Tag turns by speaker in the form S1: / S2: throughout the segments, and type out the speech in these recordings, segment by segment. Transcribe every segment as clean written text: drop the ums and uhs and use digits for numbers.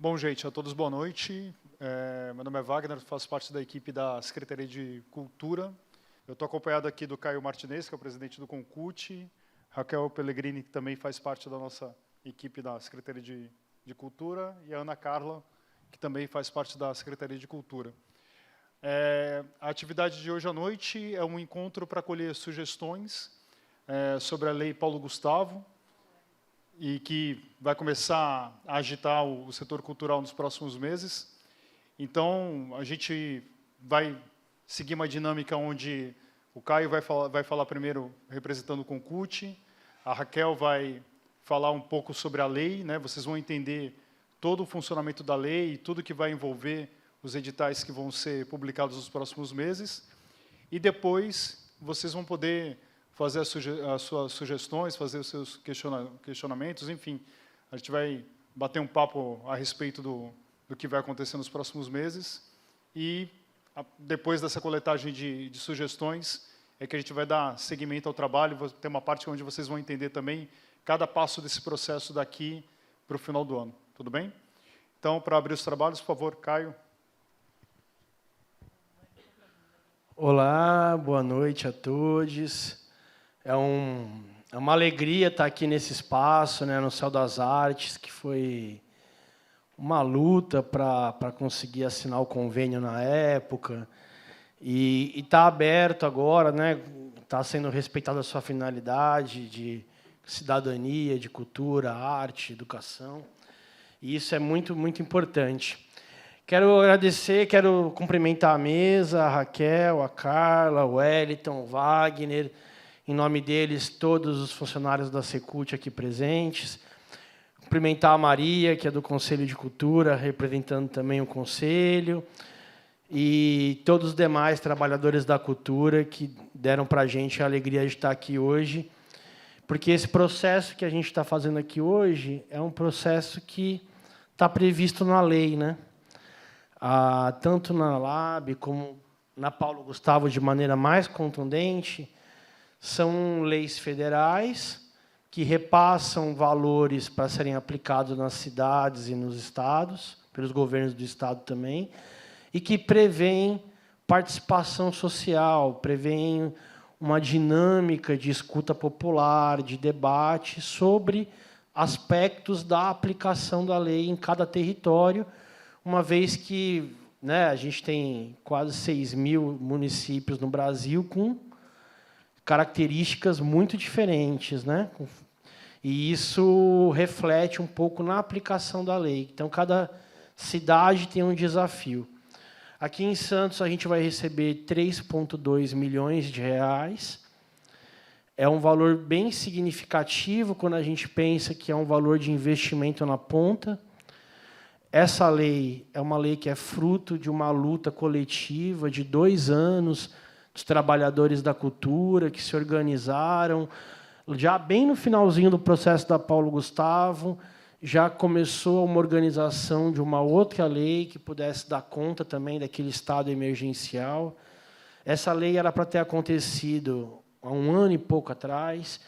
S1: Bom, gente, a todos boa noite. Meu nome é Wagner, faço parte da equipe da Secretaria de Cultura. Eu estou acompanhado aqui do Caio Martinez, que é o presidente do Concult, Raquel Pellegrini, que também faz parte da nossa equipe da Secretaria de Cultura, e a Ana Carla, que também faz parte da Secretaria de Cultura. A atividade de hoje à noite é um encontro para colher sugestões sobre a Lei Paulo Gustavo, e que vai começar a agitar o setor cultural nos próximos meses. Então, a gente vai seguir uma dinâmica onde o Caio vai falar primeiro representando o Concult, a Raquel vai falar um pouco sobre a lei, né? Vocês vão entender todo o funcionamento da lei e tudo que vai envolver os editais que vão ser publicados nos próximos meses. E depois vocês vão poder fazer as suas sugestões, fazer os seus questionamentos, enfim. A gente vai bater um papo a respeito do que vai acontecer nos próximos meses. E, depois dessa coletagem de sugestões, é que a gente vai dar seguimento ao trabalho. Tem uma parte onde vocês vão entender também cada passo desse processo daqui para o final do ano. Tudo bem? Então, para abrir os trabalhos, por favor, Caio.
S2: Olá, boa noite a todos. É uma alegria estar aqui nesse espaço, né, no Céu das Artes, que foi uma luta para conseguir assinar o convênio na época. E está aberto agora, né, está sendo respeitada a sua finalidade de cidadania, de cultura, arte, educação. E isso é muito, muito importante. Quero agradecer, quero cumprimentar a mesa, a Raquel, a Carla, o Wellington, o Wagner, em nome deles, todos os funcionários da Secult aqui presentes. Cumprimentar a Maria, que é do Conselho de Cultura, representando também o Conselho, e todos os demais trabalhadores da cultura que deram para a gente a alegria de estar aqui hoje, porque esse processo que a gente está fazendo aqui hoje é um processo que está previsto na lei, né? Tanto na LAB como na Paulo Gustavo, de maneira mais contundente, são leis federais que repassam valores para serem aplicados nas cidades e nos estados, pelos governos do estado também, e que prevêem participação social, prevêem uma dinâmica de escuta popular, de debate sobre aspectos da aplicação da lei em cada território, uma vez que, né, a gente tem quase 6.000 municípios no Brasil com características muito diferentes, né? E isso reflete um pouco na aplicação da lei. Então, cada cidade tem um desafio. Aqui em Santos, a gente vai receber 3,2 milhões de reais. É um valor bem significativo quando a gente pensa que é um valor de investimento na ponta. Essa lei é uma lei que é fruto de uma luta coletiva de 2 anos, dos trabalhadores da cultura que se organizaram. Já bem no finalzinho do processo da Paulo Gustavo, já começou uma organização de uma outra lei que pudesse dar conta também daquele estado emergencial. Essa lei era para ter acontecido há 1 ano e pouco atrás.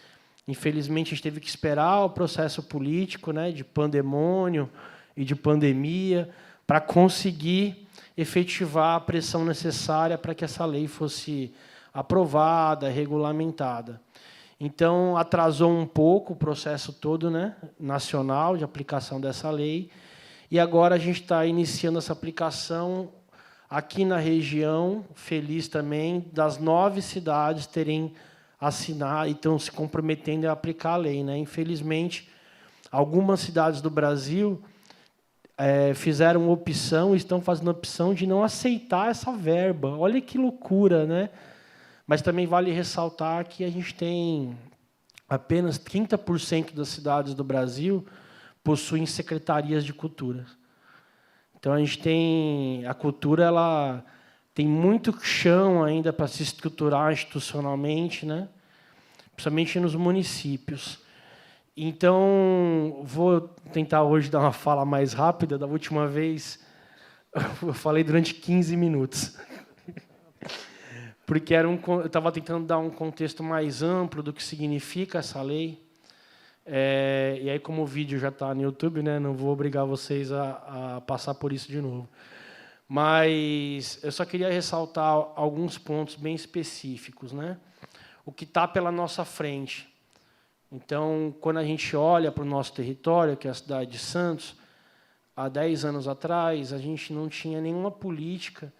S2: Infelizmente, a gente teve que esperar o processo político, né, de pandemônio e de pandemia para conseguir efetivar a pressão necessária para que essa lei fosse aprovada, regulamentada. Então, atrasou um pouco o processo todo, né, nacional de aplicação dessa lei, e agora a gente está iniciando essa aplicação aqui na região, feliz também, das 9 cidades terem assinado e estão se comprometendo a aplicar a lei, né? Infelizmente, algumas cidades do Brasil fizeram opção, estão fazendo opção de não aceitar essa verba. Olha que loucura, né? Mas também vale ressaltar que a gente tem apenas 30% das cidades do Brasil possuem secretarias de cultura. Então, a gente tem a cultura, ela tem muito chão ainda para se estruturar institucionalmente, né? Principalmente nos municípios. Então, vou tentar hoje dar uma fala mais rápida. Da última vez, eu falei durante 15 minutos. Porque eu estava tentando dar um contexto mais amplo do que significa essa lei. E aí, como o vídeo já está no YouTube, né, não vou obrigar vocês a passar por isso de novo. Mas eu só queria ressaltar alguns pontos bem específicos, né? O que está pela nossa frente. Então, quando a gente olha para o nosso território, que é a cidade de Santos, há 10 anos atrás, a gente não tinha nenhuma política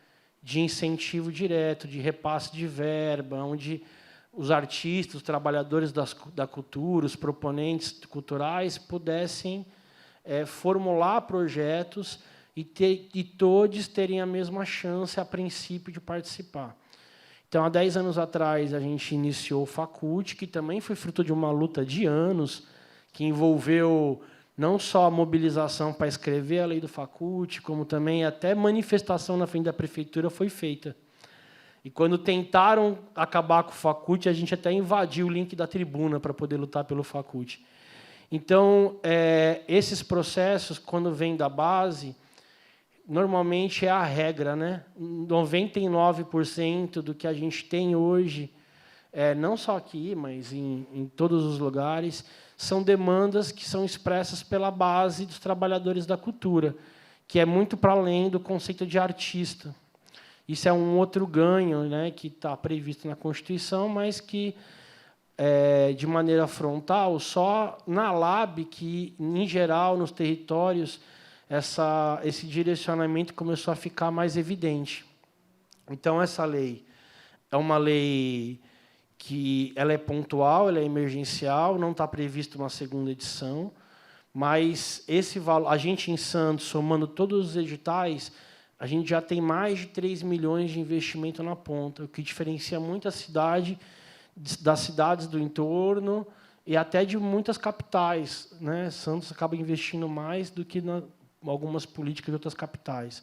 S2: de incentivo direto, de repasse de verba, onde os artistas, os trabalhadores da cultura, os proponentes culturais pudessem formular projetos e todos terem a mesma chance, a princípio, de participar. Então, há 10 anos atrás, a gente iniciou o Facult, que também foi fruto de uma luta de anos, que envolveu não só a mobilização para escrever a lei do Facult, como também até manifestação na frente da prefeitura foi feita. E, quando tentaram acabar com o Facult, a gente até invadiu o link da tribuna para poder lutar pelo Facult. Então, esses processos, quando vêm da base, normalmente é a regra, né? 99% do que a gente tem hoje, não só aqui, mas em todos os lugares, são demandas que são expressas pela base dos trabalhadores da cultura, que é muito para além do conceito de artista. Isso é um outro ganho, né, que está previsto na Constituição, mas que, de maneira frontal, só na LAB, que, em geral, nos territórios, esse direcionamento começou a ficar mais evidente. Então, essa lei é uma lei que ela é pontual, ela é emergencial, não está prevista uma segunda edição, mas esse valor, a gente em Santos, somando todos os editais, a gente já tem mais de 3 milhões de investimento na ponta, o que diferencia muito a cidade das cidades do entorno e até de muitas capitais, né? Santos acaba investindo mais do que algumas políticas de outras capitais.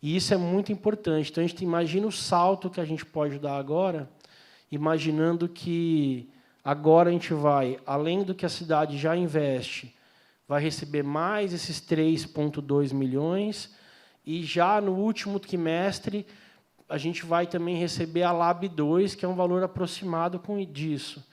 S2: E isso é muito importante. Então, a gente imagina o salto que a gente pode dar agora, imaginando que agora a gente vai, além do que a cidade já investe, vai receber mais esses 3,2 milhões, e já no último trimestre a gente vai também receber a LAB 2, que é um valor aproximado disso.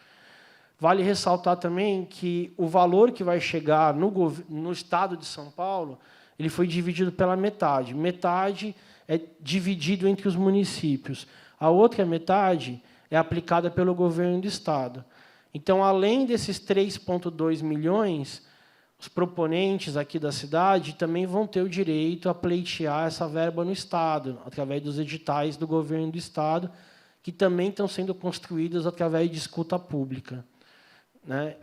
S2: Vale ressaltar também que o valor que vai chegar no Estado de São Paulo, ele foi dividido pela metade. Metade é dividido entre os municípios. A outra metade é aplicada pelo governo do Estado. Então, além desses 3,2 milhões, os proponentes aqui da cidade também vão ter o direito a pleitear essa verba no Estado, através dos editais do governo do Estado, que também estão sendo construídos através de escuta pública, né?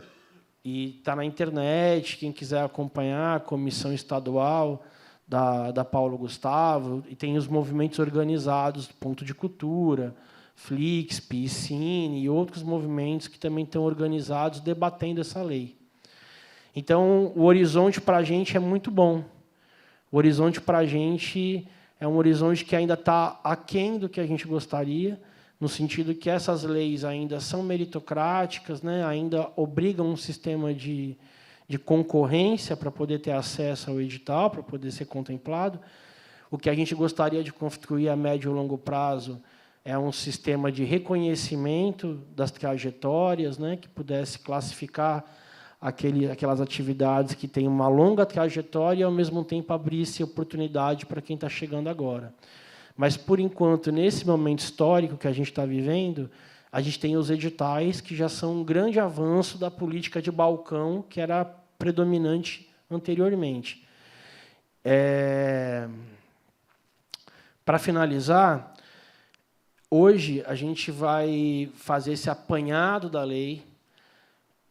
S2: E está na internet, quem quiser acompanhar, a Comissão Estadual da Paulo Gustavo, e tem os movimentos organizados do Ponto de Cultura, Flixp, Cine e outros movimentos que também estão organizados debatendo essa lei. Então, o horizonte para a gente é muito bom. O horizonte para a gente é um horizonte que ainda está aquém do que a gente gostaria, no sentido que essas leis ainda são meritocráticas, né? Ainda obrigam um sistema de concorrência para poder ter acesso ao edital, para poder ser contemplado. O que a gente gostaria de construir a médio e longo prazo é um sistema de reconhecimento das trajetórias, né? Que pudesse classificar aquelas atividades que têm uma longa trajetória e, ao mesmo tempo, abrir-se oportunidade para quem está chegando agora. Mas, por enquanto, nesse momento histórico que a gente está vivendo, a gente tem os editais, que já são um grande avanço da política de balcão, que era predominante anteriormente. Para finalizar, hoje a gente vai fazer esse apanhado da lei,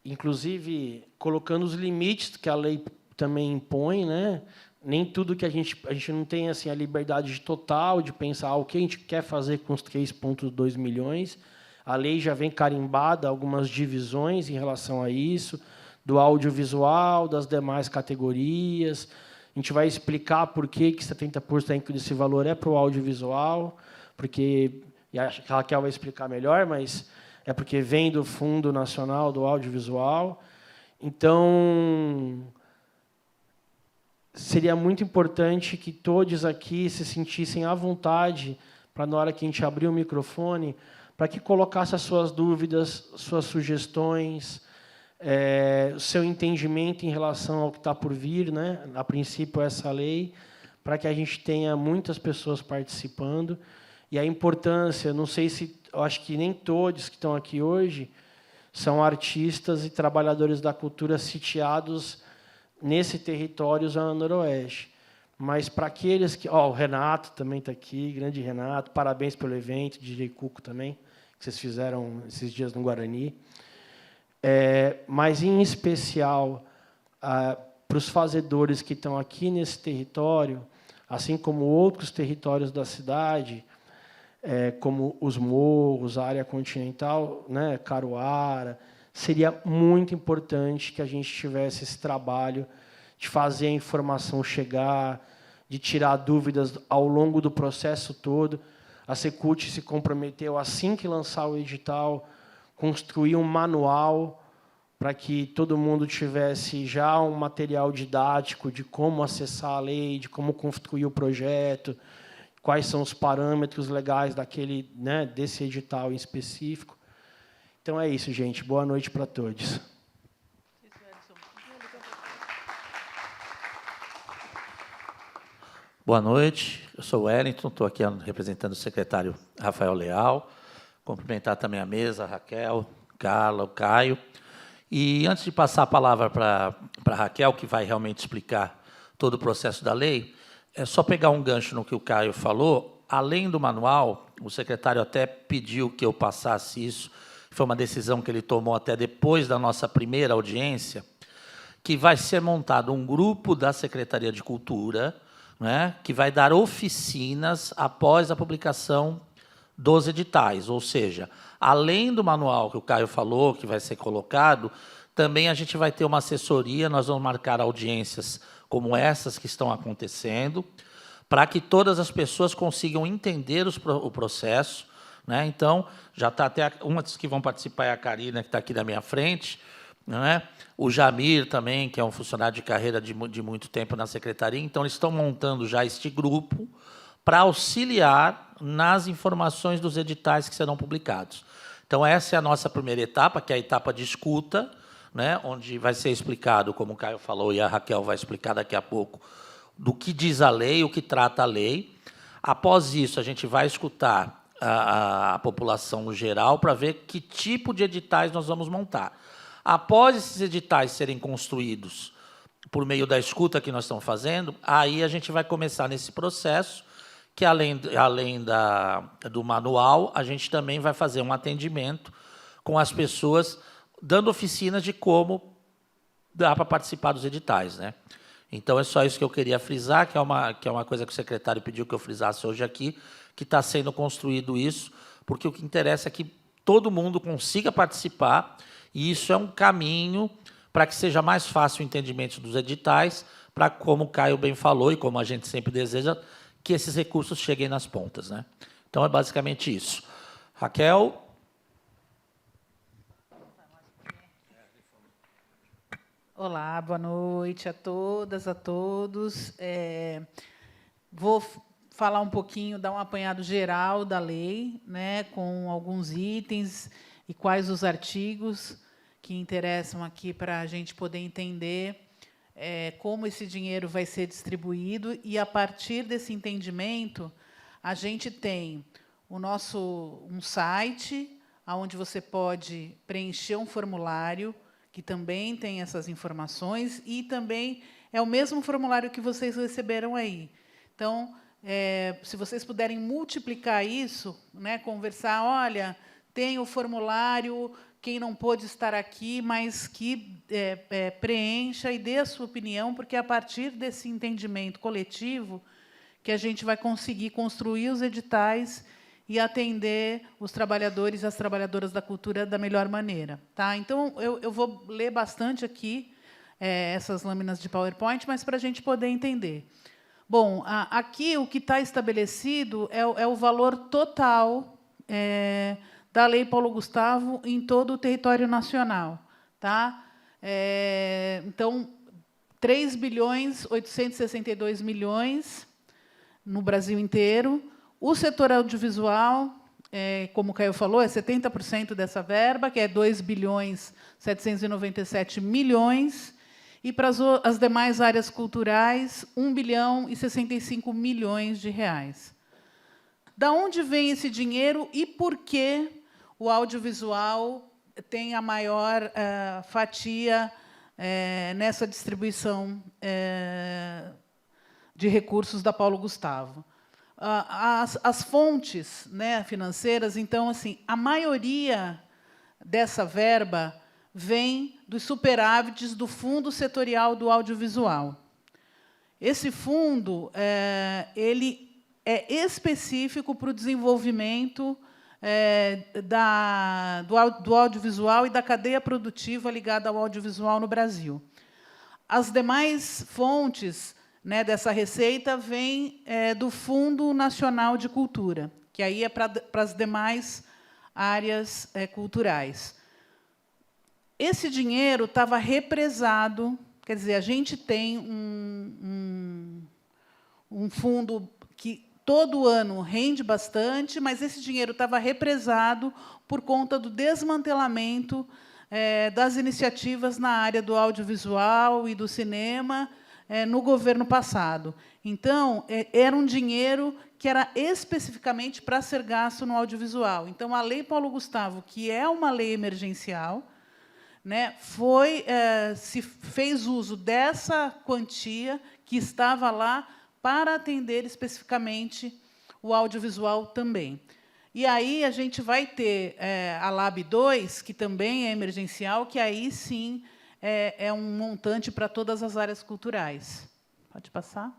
S2: inclusive colocando os limites que a lei também impõe, né? Nem tudo que a gente não tem assim a liberdade total de pensar o que a gente quer fazer com os 3,2 milhões. A lei já vem carimbada algumas divisões em relação a isso, do audiovisual, das demais categorias. A gente vai explicar por que 70% desse valor é para o audiovisual, porque e acho que a Raquel vai explicar melhor, mas é porque vem do Fundo Nacional do Audiovisual. Então, seria muito importante que todos aqui se sentissem à vontade para, na hora que a gente abrir o microfone, para que colocasse as suas dúvidas, suas sugestões, o seu entendimento em relação ao que está por vir, né? A princípio, essa lei, para que a gente tenha muitas pessoas participando. E a importância, não sei se, eu acho que nem todos que estão aqui hoje são artistas e trabalhadores da cultura sitiados nesse território Zona Noroeste. Mas para aqueles que... o Renato também está aqui, grande Renato, parabéns pelo evento, DJ Cuco também, que vocês fizeram esses dias no Guarani. Mas, em especial, para os fazedores que estão aqui nesse território, assim como outros territórios da cidade, como os morros, a área continental, né, Caruara, seria muito importante que a gente tivesse esse trabalho de fazer a informação chegar, de tirar dúvidas ao longo do processo todo. A Secult se comprometeu, assim que lançar o edital, construir um manual para que todo mundo tivesse já um material didático de como acessar a lei, de como construir o projeto, quais são os parâmetros legais desse edital em específico. Então, é isso, gente. Boa noite para todos.
S3: Boa noite, eu sou o Wellington, estou aqui representando o secretário Rafael Leal, cumprimentar também a mesa, a Raquel, Carla, o Caio. E, antes de passar a palavra para a Raquel, que vai realmente explicar todo o processo da lei, é só pegar um gancho no que o Caio falou. Além do manual, o secretário até pediu que eu passasse isso, foi uma decisão que ele tomou até depois da nossa primeira audiência, que vai ser montado um grupo da Secretaria de Cultura, né, que vai dar oficinas após a publicação dos editais. Ou seja, além do manual que o Caio falou, que vai ser colocado, também a gente vai ter uma assessoria, nós vamos marcar audiências como essas que estão acontecendo, para que todas as pessoas consigam entender o processo. Né? Então, já está até uma das que vão participar é a Karina, que está aqui na minha frente, né? O Jamir também, que é um funcionário de carreira de muito tempo na secretaria. Então, eles estão montando já este grupo para auxiliar nas informações dos editais que serão publicados. Então, essa é a nossa primeira etapa, que é a etapa de escuta, né? Onde vai ser explicado, como o Caio falou e a Raquel vai explicar daqui a pouco, do que diz a lei, o que trata a lei. Após isso, a gente vai escutar a população no geral para ver que tipo de editais nós vamos montar. Após esses editais serem construídos por meio da escuta que nós estamos fazendo, aí a gente vai começar nesse processo, que, além do manual, a gente também vai fazer um atendimento com as pessoas, dando oficinas de como dá para participar dos editais. Né? Então, é só isso que eu queria frisar, que é uma coisa que o secretário pediu que eu frisasse hoje aqui, que está sendo construído isso, porque o que interessa é que todo mundo consiga participar, e isso é um caminho para que seja mais fácil o entendimento dos editais, para, como o Caio bem falou, e como a gente sempre deseja, que esses recursos cheguem nas pontas. Né? Então, é basicamente isso. Raquel?
S4: Olá, boa noite a todas, a todos. Vou falar um pouquinho, dar um apanhado geral da lei, né, com alguns itens e quais os artigos que interessam aqui para a gente poder entender como esse dinheiro vai ser distribuído. E, a partir desse entendimento, a gente tem um site, onde você pode preencher um formulário, que também tem essas informações, e também é o mesmo formulário que vocês receberam aí. Então, se vocês puderem multiplicar isso, né, conversar, olha, tem o formulário, quem não pôde estar aqui, mas que preencha e dê a sua opinião, porque é a partir desse entendimento coletivo que a gente vai conseguir construir os editais e atender os trabalhadores e as trabalhadoras da cultura da melhor maneira. Tá? Então, eu vou ler bastante aqui essas lâminas de PowerPoint, mas para a gente poder entender. Bom, aqui o que está estabelecido é o valor total da Lei Paulo Gustavo em todo o território nacional. Tá? Então, 3.862 milhões no Brasil inteiro. O setor audiovisual, como o Caio falou, é 70% dessa verba, que é 2.797 milhões, e para as demais áreas culturais, 1.065 milhões de reais. Da onde vem esse dinheiro e por que o audiovisual tem a maior fatia nessa distribuição de recursos da Paulo Gustavo? As fontes, né, financeiras, então, assim, a maioria dessa verba vem dos superávites do Fundo Setorial do Audiovisual. Esse fundo ele é específico para o desenvolvimento do audiovisual e da cadeia produtiva ligada ao audiovisual no Brasil. As demais fontes, né, dessa receita vêm do Fundo Nacional de Cultura, que aí é para as demais áreas culturais. Esse dinheiro estava represado, quer dizer, a gente tem um fundo que todo ano rende bastante, mas esse dinheiro estava represado por conta do desmantelamento das iniciativas na área do audiovisual e do cinema no governo passado. Então, era um dinheiro que era especificamente para ser gasto no audiovisual. Então, a Lei Paulo Gustavo, que é uma lei emergencial, né, se fez uso dessa quantia que estava lá para atender especificamente o audiovisual também. E aí a gente vai ter a LAB 2, que também é emergencial, que aí sim é um montante para todas as áreas culturais. Pode passar?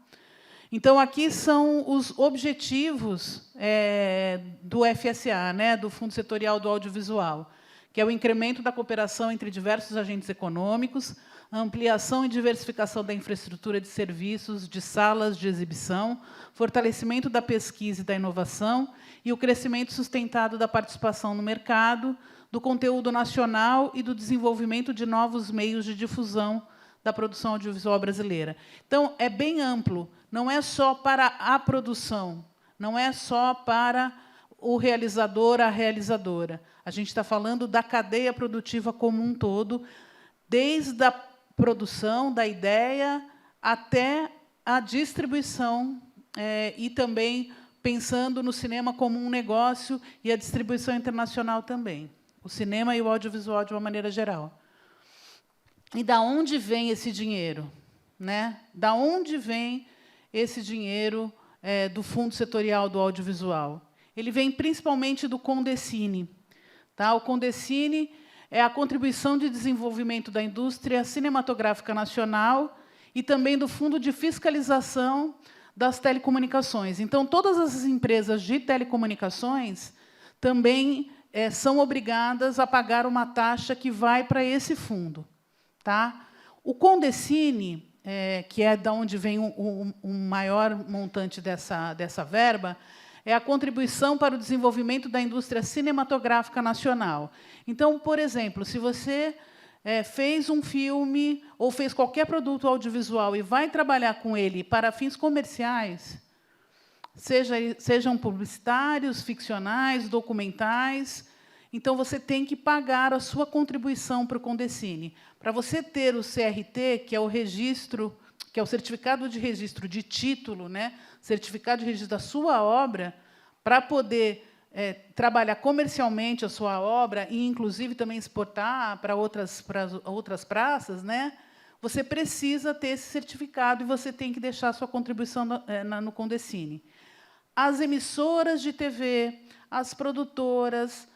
S4: Então, aqui são os objetivos do FSA, né, do Fundo Setorial do Audiovisual, que é o incremento da cooperação entre diversos agentes econômicos, a ampliação e diversificação da infraestrutura de serviços, de salas de exibição, fortalecimento da pesquisa e da inovação e o crescimento sustentado da participação no mercado, do conteúdo nacional e do desenvolvimento de novos meios de difusão da produção audiovisual brasileira. Então, é bem amplo, não é só para a produção, não é só para o realizador, a realizadora. A gente está falando da cadeia produtiva como um todo, desde a produção, da ideia, até a distribuição, e também pensando no cinema como um negócio e a distribuição internacional também. O cinema e o audiovisual de uma maneira geral. E da onde vem esse dinheiro, né? Da onde vem esse dinheiro do Fundo Setorial do Audiovisual? Ele vem principalmente do Condecine. Tá? O Condecine é a contribuição de desenvolvimento da indústria cinematográfica nacional e também do Fundo de Fiscalização das Telecomunicações. Então, todas as empresas de telecomunicações também são obrigadas a pagar uma taxa que vai para esse fundo. Tá? O Condecine, que é de onde vem o maior montante dessa verba, é a contribuição para o desenvolvimento da indústria cinematográfica nacional. Então, por exemplo, se você fez um filme ou fez qualquer produto audiovisual e vai trabalhar com ele para fins comerciais, sejam publicitários, ficcionais, documentais, então você tem que pagar a sua contribuição para o Condecine. Para você ter o CRT, que é o registro, que é o certificado de registro de título, né, certificado de registro da sua obra, para poder trabalhar comercialmente a sua obra e, inclusive, também exportar para outras praças, né, você precisa ter esse certificado e você tem que deixar a sua contribuição no Condecine. As emissoras de TV, as produtoras,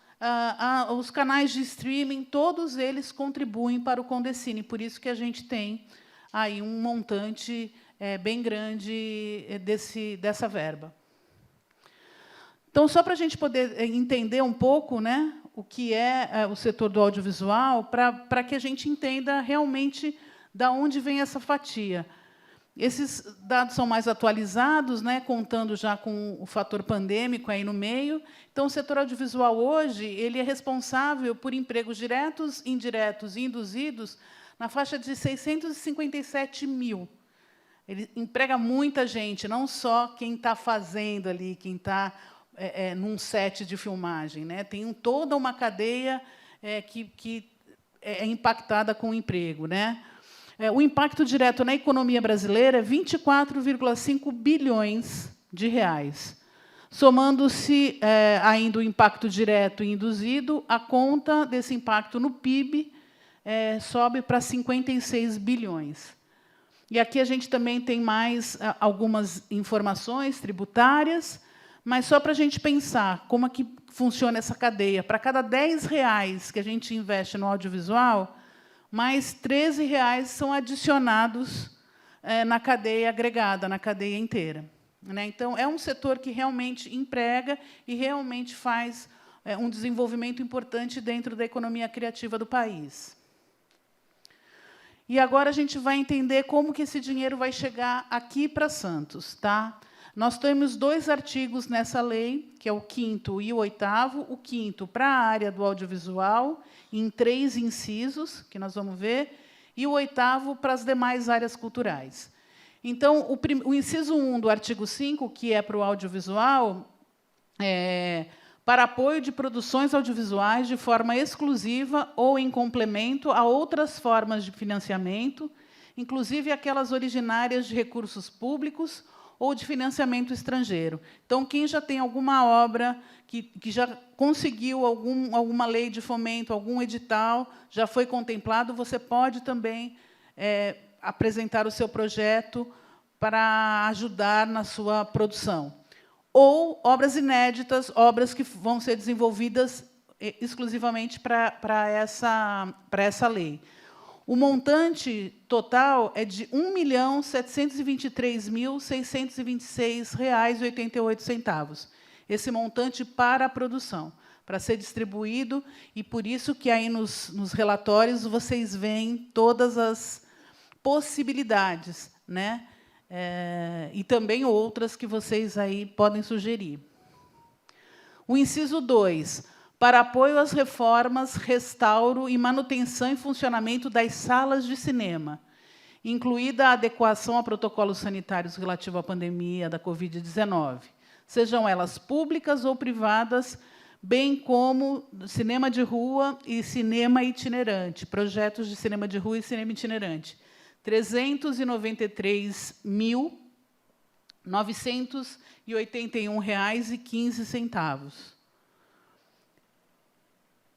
S4: os canais de streaming, todos eles contribuem para o Condecine. Por isso que a gente tem aí um montante bem grande dessa verba. Então, só para a gente poder entender um pouco, né, o que é o setor do audiovisual, para que a gente entenda realmente de onde vem essa fatia. Esses dados são mais atualizados, né, contando já com o fator pandêmico aí no meio. Então, o setor audiovisual hoje ele é responsável por empregos diretos, indiretos e induzidos na faixa de 657 mil. Ele emprega muita gente, não só quem está fazendo ali, quem está num set de filmagem, né? Tem toda uma cadeia que é impactada com o emprego, né? O impacto direto na economia brasileira é 24,5 bilhões de reais. Somando-se ainda o impacto direto e induzido, a conta desse impacto no PIB sobe para 56 bilhões. E aqui a gente também tem mais algumas informações tributárias, mas só para a gente pensar como é que funciona essa cadeia. Para cada R$10 que a gente investe no audiovisual, mais R$13 são adicionados na cadeia agregada, na cadeia inteira. Né? Então, é um setor que realmente emprega e realmente faz um desenvolvimento importante dentro da economia criativa do país. E agora a gente vai entender como que esse dinheiro vai chegar aqui para Santos. Tá? Nós temos 2 artigos nessa lei, que é o 5º e o 8º. O 5º para a área do audiovisual, em 3 incisos, que nós vamos ver, e o 8º para as demais áreas culturais. Então, o inciso 1 do artigo 5, que é para o audiovisual, para apoio de produções audiovisuais de forma exclusiva ou em complemento a outras formas de financiamento, inclusive aquelas originárias de recursos públicos ou de financiamento estrangeiro. Então, quem já tem alguma obra que já conseguiu alguma lei de fomento, algum edital, já foi contemplado, você pode também apresentar o seu projeto para ajudar na sua produção. Ou obras inéditas, obras que vão ser desenvolvidas exclusivamente para essa lei. O montante total é de R$ 1.723.626,88. Esse montante para a produção, para ser distribuído, e por isso que aí nos relatórios vocês veem todas as possibilidades, né? E também outras que vocês aí podem sugerir. O inciso 2, para apoio às reformas, restauro e manutenção e funcionamento das salas de cinema, incluída a adequação a protocolos sanitários relativos à pandemia da Covid-19, sejam elas públicas ou privadas, bem como cinema de rua e cinema itinerante, projetos de cinema de rua e cinema itinerante. R$ 393.981,15.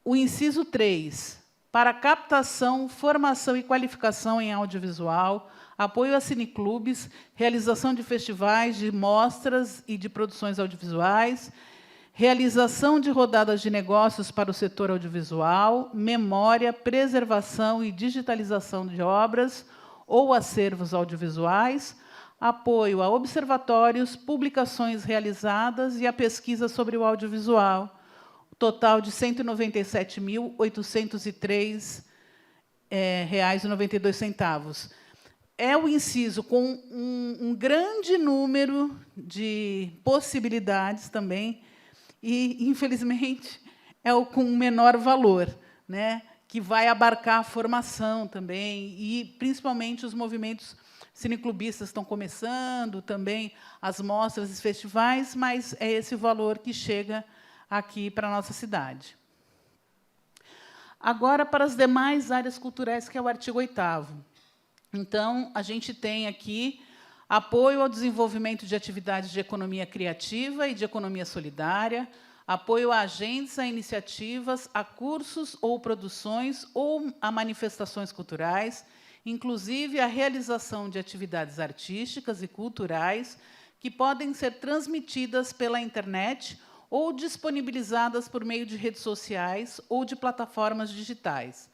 S4: O inciso 3, para captação, formação e qualificação em audiovisual, apoio a cineclubes, realização de festivais, de mostras e de produções audiovisuais, realização de rodadas de negócios para o setor audiovisual, memória, preservação e digitalização de obras ou acervos audiovisuais, apoio a observatórios, publicações realizadas e a pesquisa sobre o audiovisual, total de R$ 197.803,92. É o inciso com um grande número de possibilidades também, e, infelizmente, é o com menor valor, né? Que vai abarcar a formação também, e, principalmente, os movimentos cineclubistas estão começando, também as mostras e festivais, mas é esse o valor que chega aqui para a nossa cidade. Agora, para as demais áreas culturais, que é o artigo 8º. Então, a gente tem aqui apoio ao desenvolvimento de atividades de economia criativa e de economia solidária, apoio a agentes, a iniciativas, a cursos ou produções ou a manifestações culturais, inclusive a realização de atividades artísticas e culturais que podem ser transmitidas pela internet ou disponibilizadas por meio de redes sociais ou de plataformas digitais,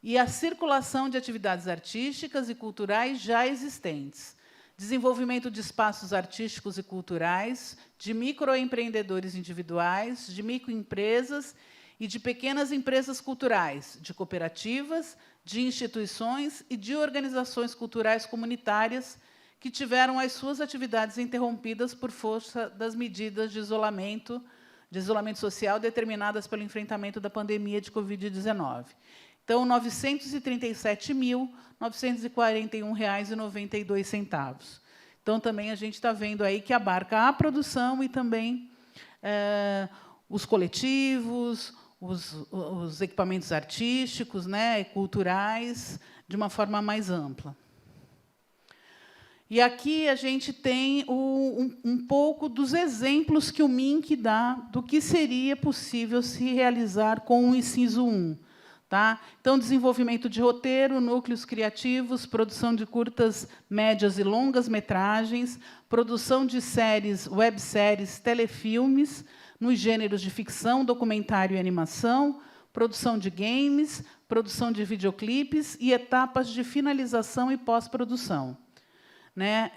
S4: e a circulação de atividades artísticas e culturais já existentes, desenvolvimento de espaços artísticos e culturais, de microempreendedores individuais, de microempresas e de pequenas empresas culturais, de cooperativas, de instituições e de organizações culturais comunitárias que tiveram as suas atividades interrompidas por força das medidas de isolamento social determinadas pelo enfrentamento da pandemia de Covid-19. Então, R$ 937.941,92. Então, também a gente está vendo aí que abarca a produção e também os coletivos, os equipamentos artísticos, né, e culturais, de uma forma mais ampla. E aqui a gente tem um pouco dos exemplos que o MINC dá do que seria possível se realizar com o inciso 1. Tá? Então, desenvolvimento de roteiro, núcleos criativos, produção de curtas, médias e longas metragens, produção de séries, webséries, telefilmes, nos gêneros de ficção, documentário e animação, produção de games, produção de videoclipes e etapas de finalização e pós-produção. Né?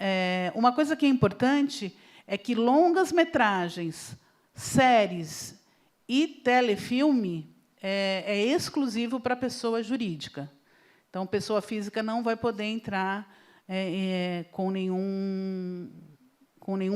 S4: Uma coisa que é importante é que longas-metragens, séries e telefilme é exclusivo para a pessoa jurídica. Então, pessoa física não vai poder entrar com nenhum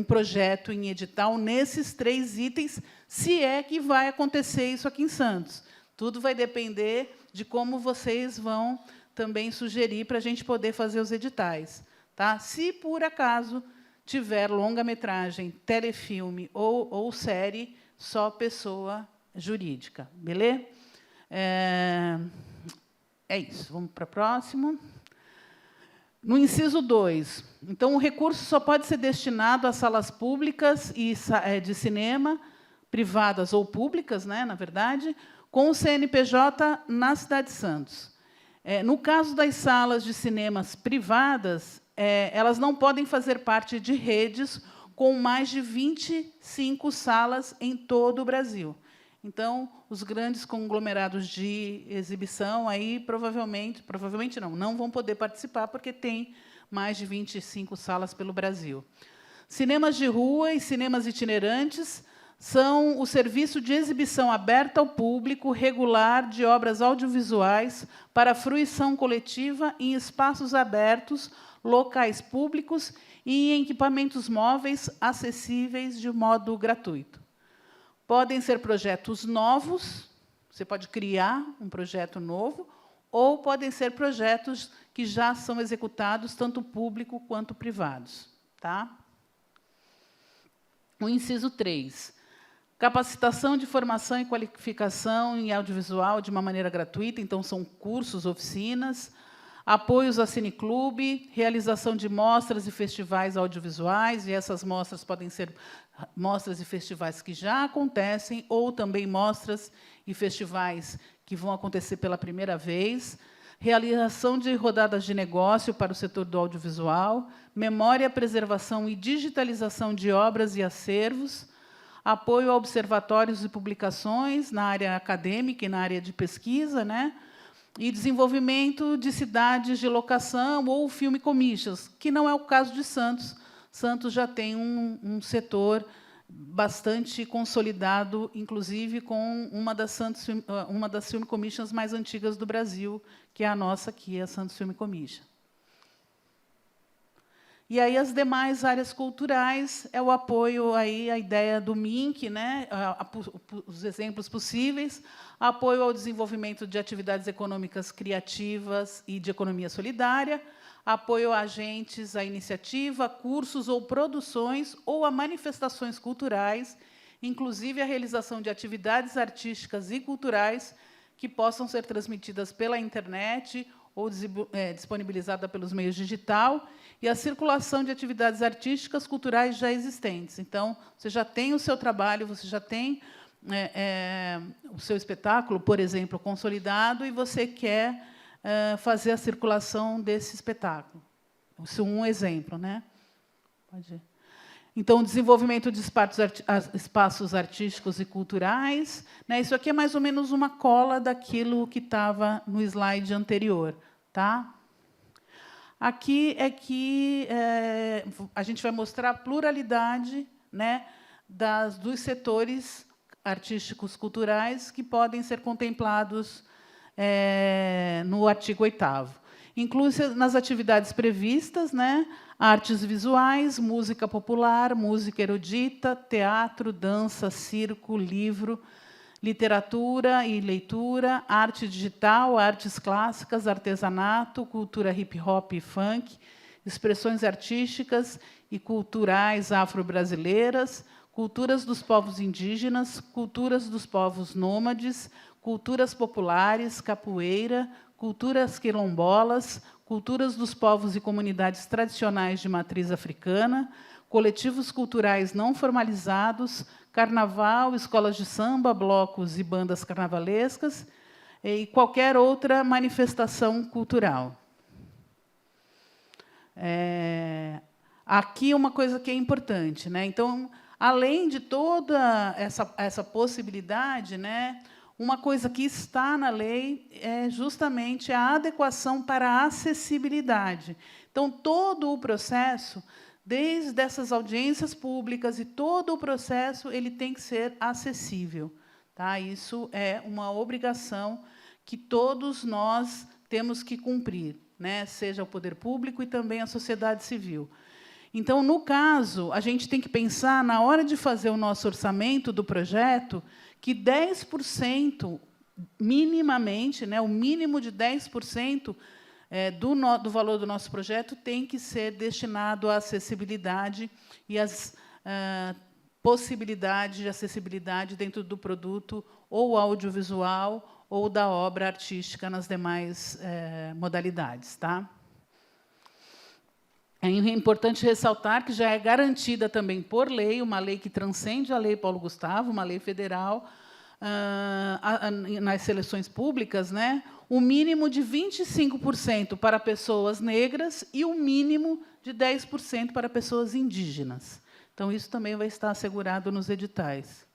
S4: projeto em edital nesses 3 itens, se é que vai acontecer isso aqui em Santos. Tudo vai depender de como vocês vão também sugerir para a gente poder fazer os editais. Tá? Se, por acaso, tiver longa-metragem, telefilme ou série, só pessoa jurídica. Beleza? É isso. Vamos para o próximo. No inciso 2, então, o recurso só pode ser destinado a salas públicas e de cinema, privadas ou públicas, né, na verdade, com o CNPJ na cidade de Santos. No caso das salas de cinemas privadas, elas não podem fazer parte de redes com mais de 25 salas em todo o Brasil. Então, os grandes conglomerados de exibição aí provavelmente não vão poder participar, porque tem mais de 25 salas pelo Brasil. Cinemas de rua e cinemas itinerantes são o serviço de exibição aberta ao público regular de obras audiovisuais para fruição coletiva em espaços abertos, locais públicos e em equipamentos móveis acessíveis de modo gratuito. Podem ser projetos novos, você pode criar um projeto novo, ou podem ser projetos que já são executados, tanto público quanto privados. Tá? O inciso 3. Capacitação de formação e qualificação em audiovisual de uma maneira gratuita, então, são cursos, oficinas, apoios a cineclube, realização de mostras e festivais audiovisuais, e essas mostras podem ser mostras e festivais que já acontecem, ou também mostras e festivais que vão acontecer pela primeira vez, realização de rodadas de negócio para o setor do audiovisual, memória, preservação e digitalização de obras e acervos, apoio a observatórios e publicações na área acadêmica e na área de pesquisa, né? E desenvolvimento de cidades de locação ou filme commissions, que não é o caso de Santos. Santos já tem um setor bastante consolidado, inclusive com uma das Film Commissions mais antigas do Brasil, que é a nossa aqui, a Santos Film Commission. E aí as demais áreas culturais é o apoio aí à ideia do MINC, né, os exemplos possíveis, apoio ao desenvolvimento de atividades econômicas criativas e de economia solidária, apoio a agentes, à iniciativa, cursos ou produções ou a manifestações culturais, inclusive a realização de atividades artísticas e culturais que possam ser transmitidas pela internet ou disponibilizada pelos meios digital, e a circulação de atividades artísticas culturais já existentes. Então, você já tem o seu trabalho, você já tem o seu espetáculo, por exemplo, consolidado, e você quer fazer a circulação desse espetáculo. Isso é um exemplo, né? Pode ir. Então, o desenvolvimento de espaços artísticos e culturais, né? Isso aqui é mais ou menos uma cola daquilo que estava no slide anterior. Tá? Aqui é que a gente vai mostrar a pluralidade, né, dos setores artísticos culturais que podem ser contemplados no artigo 8º. Inclui-se nas atividades previstas, né, artes visuais, música popular, música erudita, teatro, dança, circo, livro, literatura e leitura, arte digital, artes clássicas, artesanato, cultura hip-hop e funk, expressões artísticas e culturais afro-brasileiras, culturas dos povos indígenas, culturas dos povos nômades, culturas populares, capoeira, culturas quilombolas, culturas dos povos e comunidades tradicionais de matriz africana, coletivos culturais não formalizados, carnaval, escolas de samba, blocos e bandas carnavalescas, e qualquer outra manifestação cultural. Aqui uma coisa que é importante, né? Então, além de toda essa possibilidade, né, uma coisa que está na lei é justamente a adequação para a acessibilidade. Então, todo o processo, desde essas audiências públicas e todo o processo, ele tem que ser acessível. Tá? Isso é uma obrigação que todos nós temos que cumprir, né? Seja o poder público e também a sociedade civil. Então, no caso, a gente tem que pensar, na hora de fazer o nosso orçamento do projeto, que 10%, minimamente, né, o mínimo de 10% do valor do nosso projeto tem que ser destinado à acessibilidade e às possibilidades de acessibilidade dentro do produto ou audiovisual ou da obra artística nas demais modalidades. Tá? É importante ressaltar que já é garantida também por lei, uma lei que transcende a Lei Paulo Gustavo, uma lei federal, nas seleções públicas, né, o mínimo de 25% para pessoas negras e o mínimo de 10% para pessoas indígenas. Então, isso também vai estar assegurado nos editais.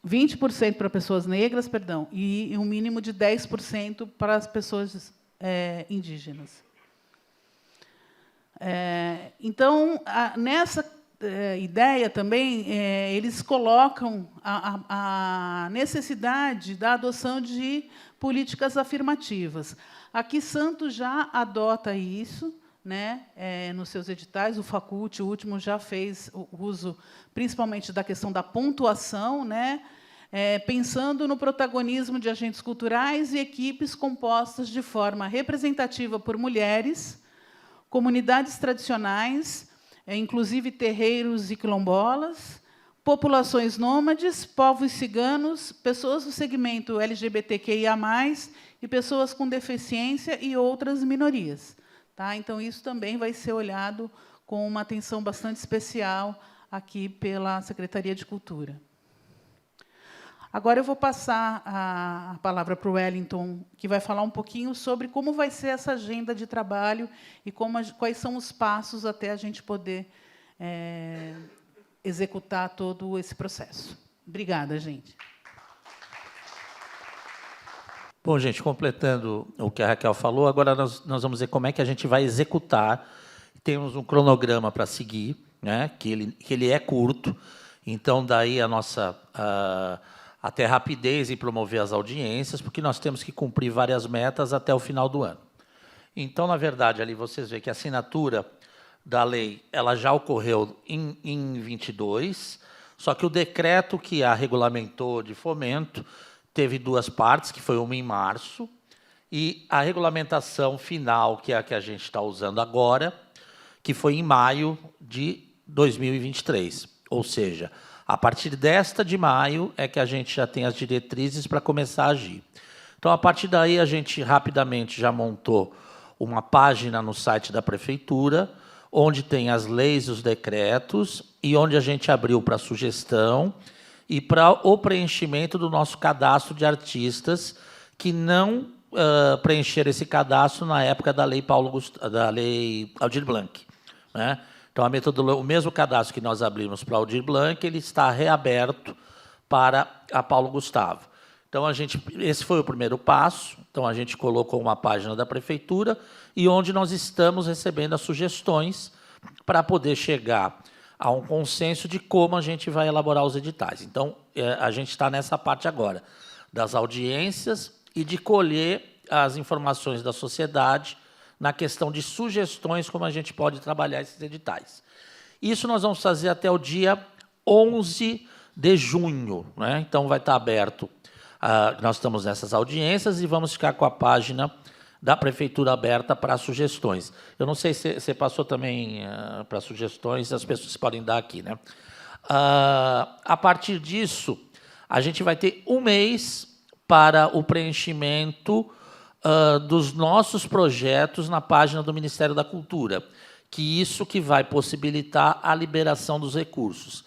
S4: 20% para pessoas negras, perdão, e um mínimo de 10% para as pessoas indígenas. Então, nessa ideia também, eles colocam a necessidade da adoção de políticas afirmativas. Aqui, Santos já adota isso, né, nos seus editais. O Facult, o último, já fez o uso, principalmente, da questão da pontuação, né, pensando no protagonismo de agentes culturais e equipes compostas de forma representativa por mulheres, comunidades tradicionais, inclusive terreiros e quilombolas, populações nômades, povos ciganos, pessoas do segmento LGBTQIA+, e pessoas com deficiência e outras minorias. Tá? Então, isso também vai ser olhado com uma atenção bastante especial aqui pela Secretaria de Cultura. Agora eu vou passar a palavra para o Wellington, que vai falar um pouquinho sobre como vai ser essa agenda de trabalho e quais são os passos até a gente poder executar todo esse processo. Obrigada, gente.
S3: Bom, gente, completando o que a Raquel falou, agora nós vamos ver como é que a gente vai executar. Temos um cronograma para seguir, né, que ele é curto, então, daí a nossa... até rapidez em promover as audiências, porque nós temos que cumprir várias metas até o final do ano. Então, na verdade, ali vocês veem que a assinatura da lei ela já ocorreu em 22, só que o decreto que a regulamentou de fomento teve duas partes, que foi uma em março, e a regulamentação final, que é a que a gente está usando agora, que foi em maio de 2023, ou seja, a partir desta de maio é que a gente já tem as diretrizes para começar a agir. Então, a partir daí, a gente rapidamente já montou uma página no site da Prefeitura, onde tem as leis e os decretos, e onde a gente abriu para sugestão e para o preenchimento do nosso cadastro de artistas que não preencheram esse cadastro na época da Lei Aldir Blanc, né? Então, o mesmo cadastro que nós abrimos para o Aldir Blanc, ele está reaberto para a Paulo Gustavo. Então, esse foi o primeiro passo. Então, a gente colocou uma página da Prefeitura e onde nós estamos recebendo as sugestões para poder chegar a um consenso de como a gente vai elaborar os editais. Então, a gente está nessa parte agora, das audiências e de colher as informações da sociedade na questão de sugestões como a gente pode trabalhar esses editais. Isso nós vamos fazer até o dia 11 de junho. Né? Então, vai estar aberto, nós estamos nessas audiências e vamos ficar com a página da Prefeitura aberta para sugestões. Eu não sei se você passou também para sugestões, as pessoas podem dar aqui. Né? A partir disso, a gente vai ter um mês para o preenchimento dos nossos projetos na página do Ministério da Cultura, que isso que vai possibilitar a liberação dos recursos.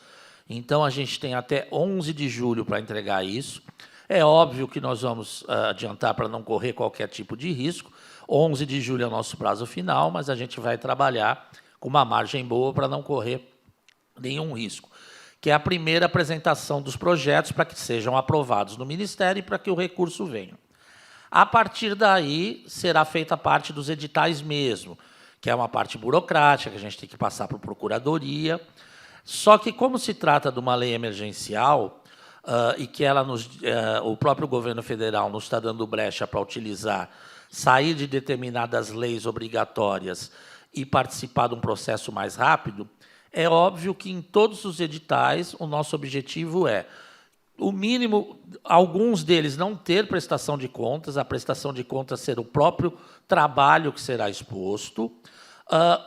S3: Então, a gente tem até 11 de julho para entregar isso. É óbvio que nós vamos adiantar para não correr qualquer tipo de risco. 11 de julho é o nosso prazo final, mas a gente vai trabalhar com uma margem boa para não correr nenhum risco, que é a primeira apresentação dos projetos para que sejam aprovados no Ministério e para que o recurso venha. A partir daí, será feita a parte dos editais mesmo, que é uma parte burocrática, que a gente tem que passar para a Procuradoria. Só que, como se trata de uma lei emergencial, e que o próprio governo federal nos está dando brecha para utilizar, sair de determinadas leis obrigatórias e participar de um processo mais rápido, é óbvio que, em todos os editais, o nosso objetivo é, o mínimo, alguns deles não ter prestação de contas, a prestação de contas ser o próprio trabalho que será exposto,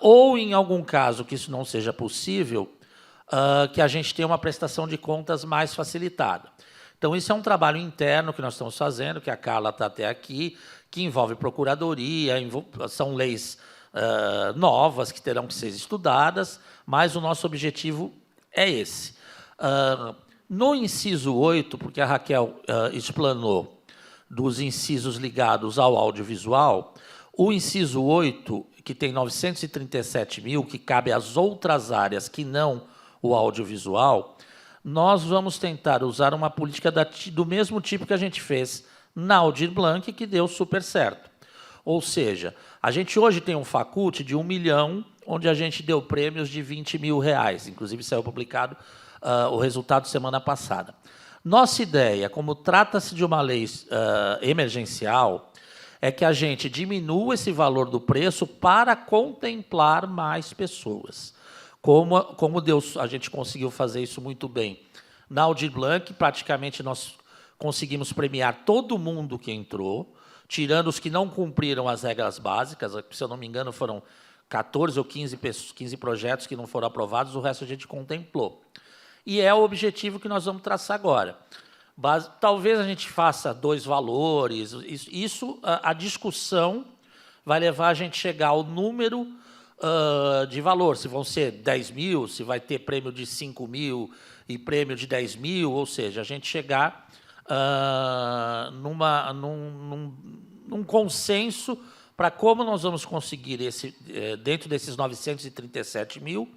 S3: ou, em algum caso que isso não seja possível, que a gente tenha uma prestação de contas mais facilitada. Então, isso é um trabalho interno que nós estamos fazendo, que a Carla está até aqui, que envolve procuradoria, são leis novas que terão que ser estudadas, mas o nosso objetivo é esse. No inciso 8, porque a Raquel explanou dos incisos ligados ao audiovisual, o inciso 8, que tem 937 mil, que cabe às outras áreas que não o audiovisual, nós vamos tentar usar uma política do mesmo tipo que a gente fez na Aldir Blanc, que deu super certo. Ou seja, a gente hoje tem um Facult de 1 milhão, onde a gente deu prêmios de R$20 mil. Inclusive, saiu publicado o resultado semana passada. Nossa ideia, como trata-se de uma lei emergencial, é que a gente diminua esse valor do preço para contemplar mais pessoas. Como a gente conseguiu fazer isso muito bem na Aldir Blanc, praticamente nós conseguimos premiar todo mundo que entrou, tirando os que não cumpriram as regras básicas, se eu não me engano, foram 14 ou 15 projetos que não foram aprovados, o resto a gente contemplou. E é o objetivo que nós vamos traçar agora. Talvez a gente faça 2 valores, a discussão vai levar a gente chegar ao número de valor, se vão ser 10 mil, se vai ter prêmio de 5 mil e prêmio de 10 mil, ou seja, a gente chegar num consenso para como nós vamos conseguir, dentro desses 937 mil,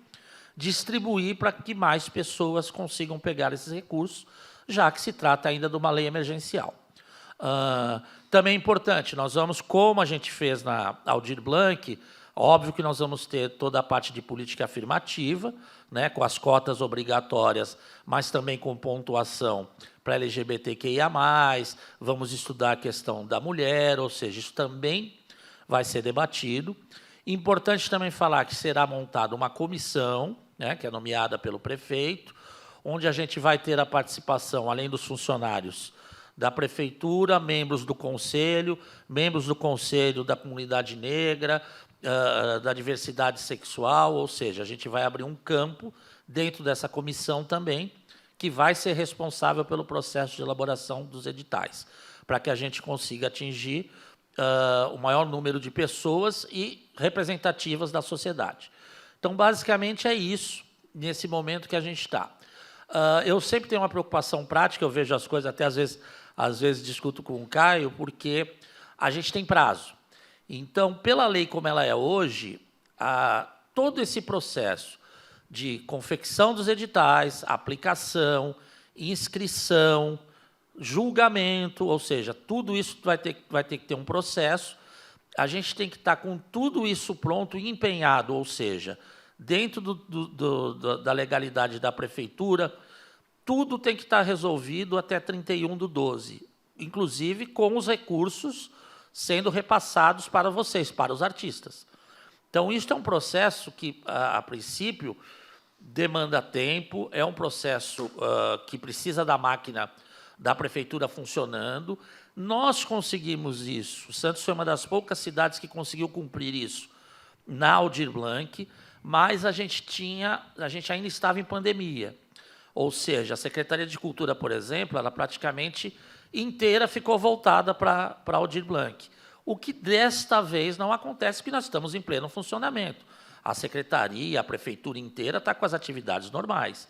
S3: distribuir para que mais pessoas consigam pegar esses recursos, já que se trata ainda de uma lei emergencial. Também é importante, nós vamos, como a gente fez na Aldir Blanc, óbvio que nós vamos ter toda a parte de política afirmativa, né, com as cotas obrigatórias, mas também com pontuação para LGBTQIA+, vamos estudar a questão da mulher, ou seja, isso também vai ser debatido. Importante também falar que será montada uma comissão, né, que é nomeada pelo prefeito, onde a gente vai ter a participação, além dos funcionários da prefeitura, membros do conselho da comunidade negra, da diversidade sexual, ou seja, a gente vai abrir um campo dentro dessa comissão também, que vai ser responsável pelo processo de elaboração dos editais, para que a gente consiga atingir o maior número de pessoas e representativas da sociedade. Então, basicamente, é isso, nesse momento que a gente está. Eu sempre tenho uma preocupação prática, eu vejo as coisas, até às vezes discuto com o Caio, porque a gente tem prazo. Então, pela lei como ela é hoje, todo esse processo de confecção dos editais, aplicação, inscrição, julgamento, ou seja, tudo isso vai ter que ter um processo. A gente tem que estar com tudo isso pronto e empenhado, ou seja, dentro da legalidade da prefeitura, tudo tem que estar resolvido até 31/12, inclusive com os recursos sendo repassados para vocês, para os artistas. Então, isso é um processo que, a princípio, demanda tempo, é um processo que precisa da máquina da prefeitura funcionando. Nós conseguimos isso. Santos foi uma das poucas cidades que conseguiu cumprir isso na Aldir Blanc, mas a gente ainda estava em pandemia. Ou seja, a Secretaria de Cultura, por exemplo, ela praticamente inteira ficou voltada para Aldir Blanc. O que desta vez não acontece, porque nós estamos em pleno funcionamento. A secretaria, a prefeitura inteira está com as atividades normais.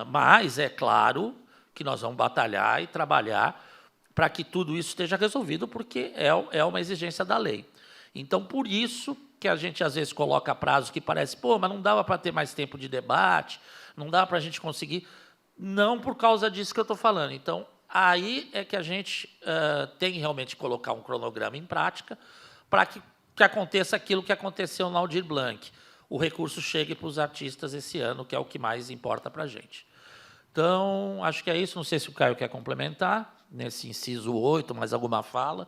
S3: Mas é claro que nós vamos batalhar e trabalhar para que tudo isso esteja resolvido, porque é uma exigência da lei. Então, por isso que a gente, às vezes, coloca prazos que parece, pô, mas não dava para ter mais tempo de debate, não dá para a gente conseguir. Não por causa disso que eu estou falando. Então, aí é que a gente tem realmente que colocar um cronograma em prática para que aconteça aquilo que aconteceu no Aldir Blanc. O recurso chegue para os artistas esse ano, que é o que mais importa para a gente. Então, acho que é isso. Não sei se o Caio quer complementar, nesse inciso 8, mais alguma fala.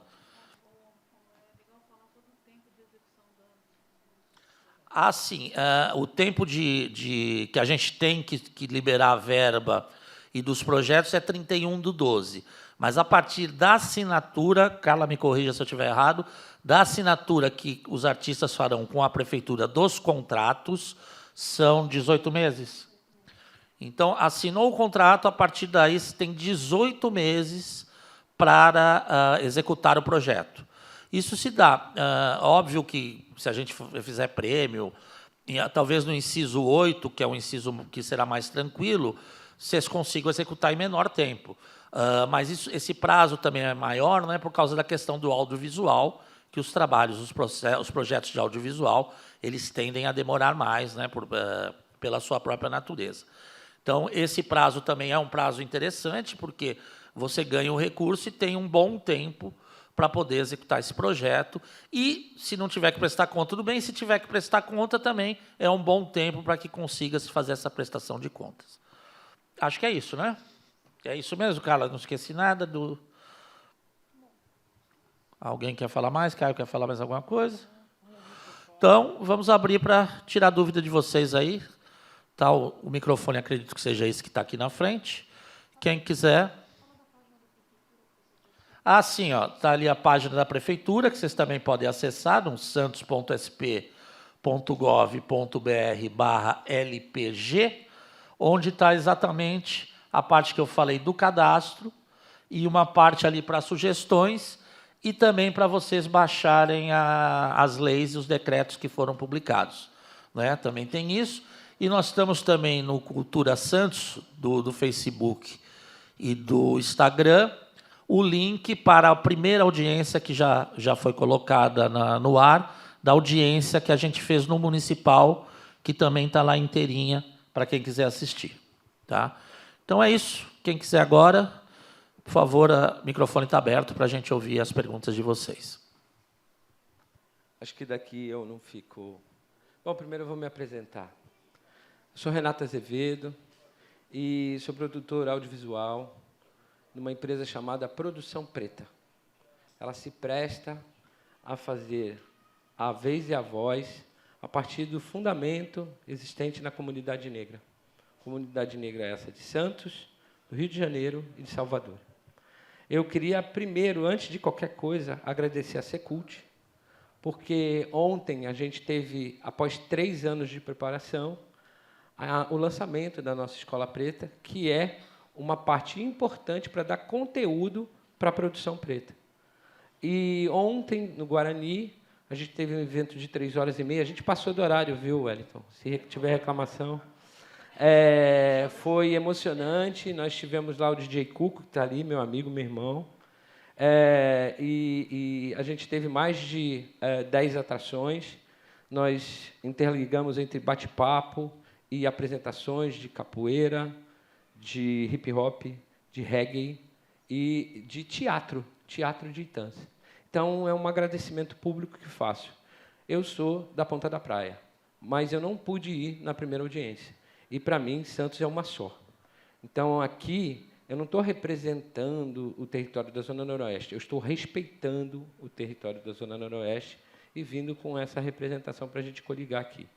S3: Sim. O tempo que a gente tem que liberar a verba e dos projetos é 31/12. Mas, a partir da assinatura, Carla, me corrija se eu estiver errado, da assinatura que os artistas farão com a prefeitura dos contratos, são 18 meses. Então, assinou o contrato, a partir daí você tem 18 meses para executar o projeto. Isso se dá. Óbvio que, se a gente fizer prêmio, talvez no inciso 8, que é um inciso que será mais tranquilo, vocês consigam executar em menor tempo. Mas esse prazo também é maior, por causa da questão do audiovisual, que os trabalhos, os projetos de audiovisual, eles tendem a demorar mais, pela sua própria natureza. Então, esse prazo também é um prazo interessante, porque você ganha o recurso e tem um bom tempo para poder executar esse projeto. E, se não tiver que prestar conta, tudo bem. Se tiver que prestar conta, também é um bom tempo para que consiga-se fazer essa prestação de contas. Acho que é isso, né? É isso mesmo, Carla? Não esqueci nada do... Alguém quer falar mais? Caio quer falar mais alguma coisa? Então, vamos abrir para tirar dúvida de vocês aí. Tá, o microfone, acredito que seja esse que está aqui na frente. Quem quiser... sim, está ali a página da prefeitura, que vocês também podem acessar, no santos.sp.gov.br/LPG, onde está exatamente a parte que eu falei do cadastro e uma parte ali para sugestões e também para vocês baixarem as leis e os decretos que foram publicados. Também tem isso. E nós estamos também no Cultura Santos, do Facebook e do Instagram, o link para a primeira audiência que já foi colocada no ar, da audiência que a gente fez no Municipal, que também está lá inteirinha para quem quiser assistir. Tá? Então, é isso. Quem quiser agora, por favor, o microfone está aberto para a gente ouvir as perguntas de vocês.
S5: Acho que daqui eu não fico... Bom, primeiro eu vou me apresentar. Eu sou Renato Azevedo e sou produtor audiovisual numa empresa chamada Produção Preta. Ela se presta a fazer a vez e a voz a partir do fundamento existente na comunidade negra. Comunidade negra essa de Santos, do Rio de Janeiro e de Salvador. Eu queria, primeiro, antes de qualquer coisa, agradecer a Secult, porque ontem a gente teve, após 3 anos de preparação, o lançamento da nossa Escola Preta, que é uma parte importante para dar conteúdo para a Produção Preta. E ontem, no Guarani, a gente teve um evento de 3h30. A gente passou do horário, viu, Wellington? Se tiver reclamação. Foi emocionante. Nós tivemos lá o DJ Cuco, que está ali, meu amigo, meu irmão. E a gente teve mais de 10 atrações. Nós interligamos entre bate-papo e apresentações de capoeira, de hip-hop, de reggae e de teatro de dança. Então, é um agradecimento público que faço. Eu sou da Ponta da Praia, mas eu não pude ir na primeira audiência. E, para mim, Santos é uma só. Então, aqui, eu não estou representando o território da Zona Noroeste, eu estou respeitando o território da Zona Noroeste e vindo com essa representação para a gente coligar aqui.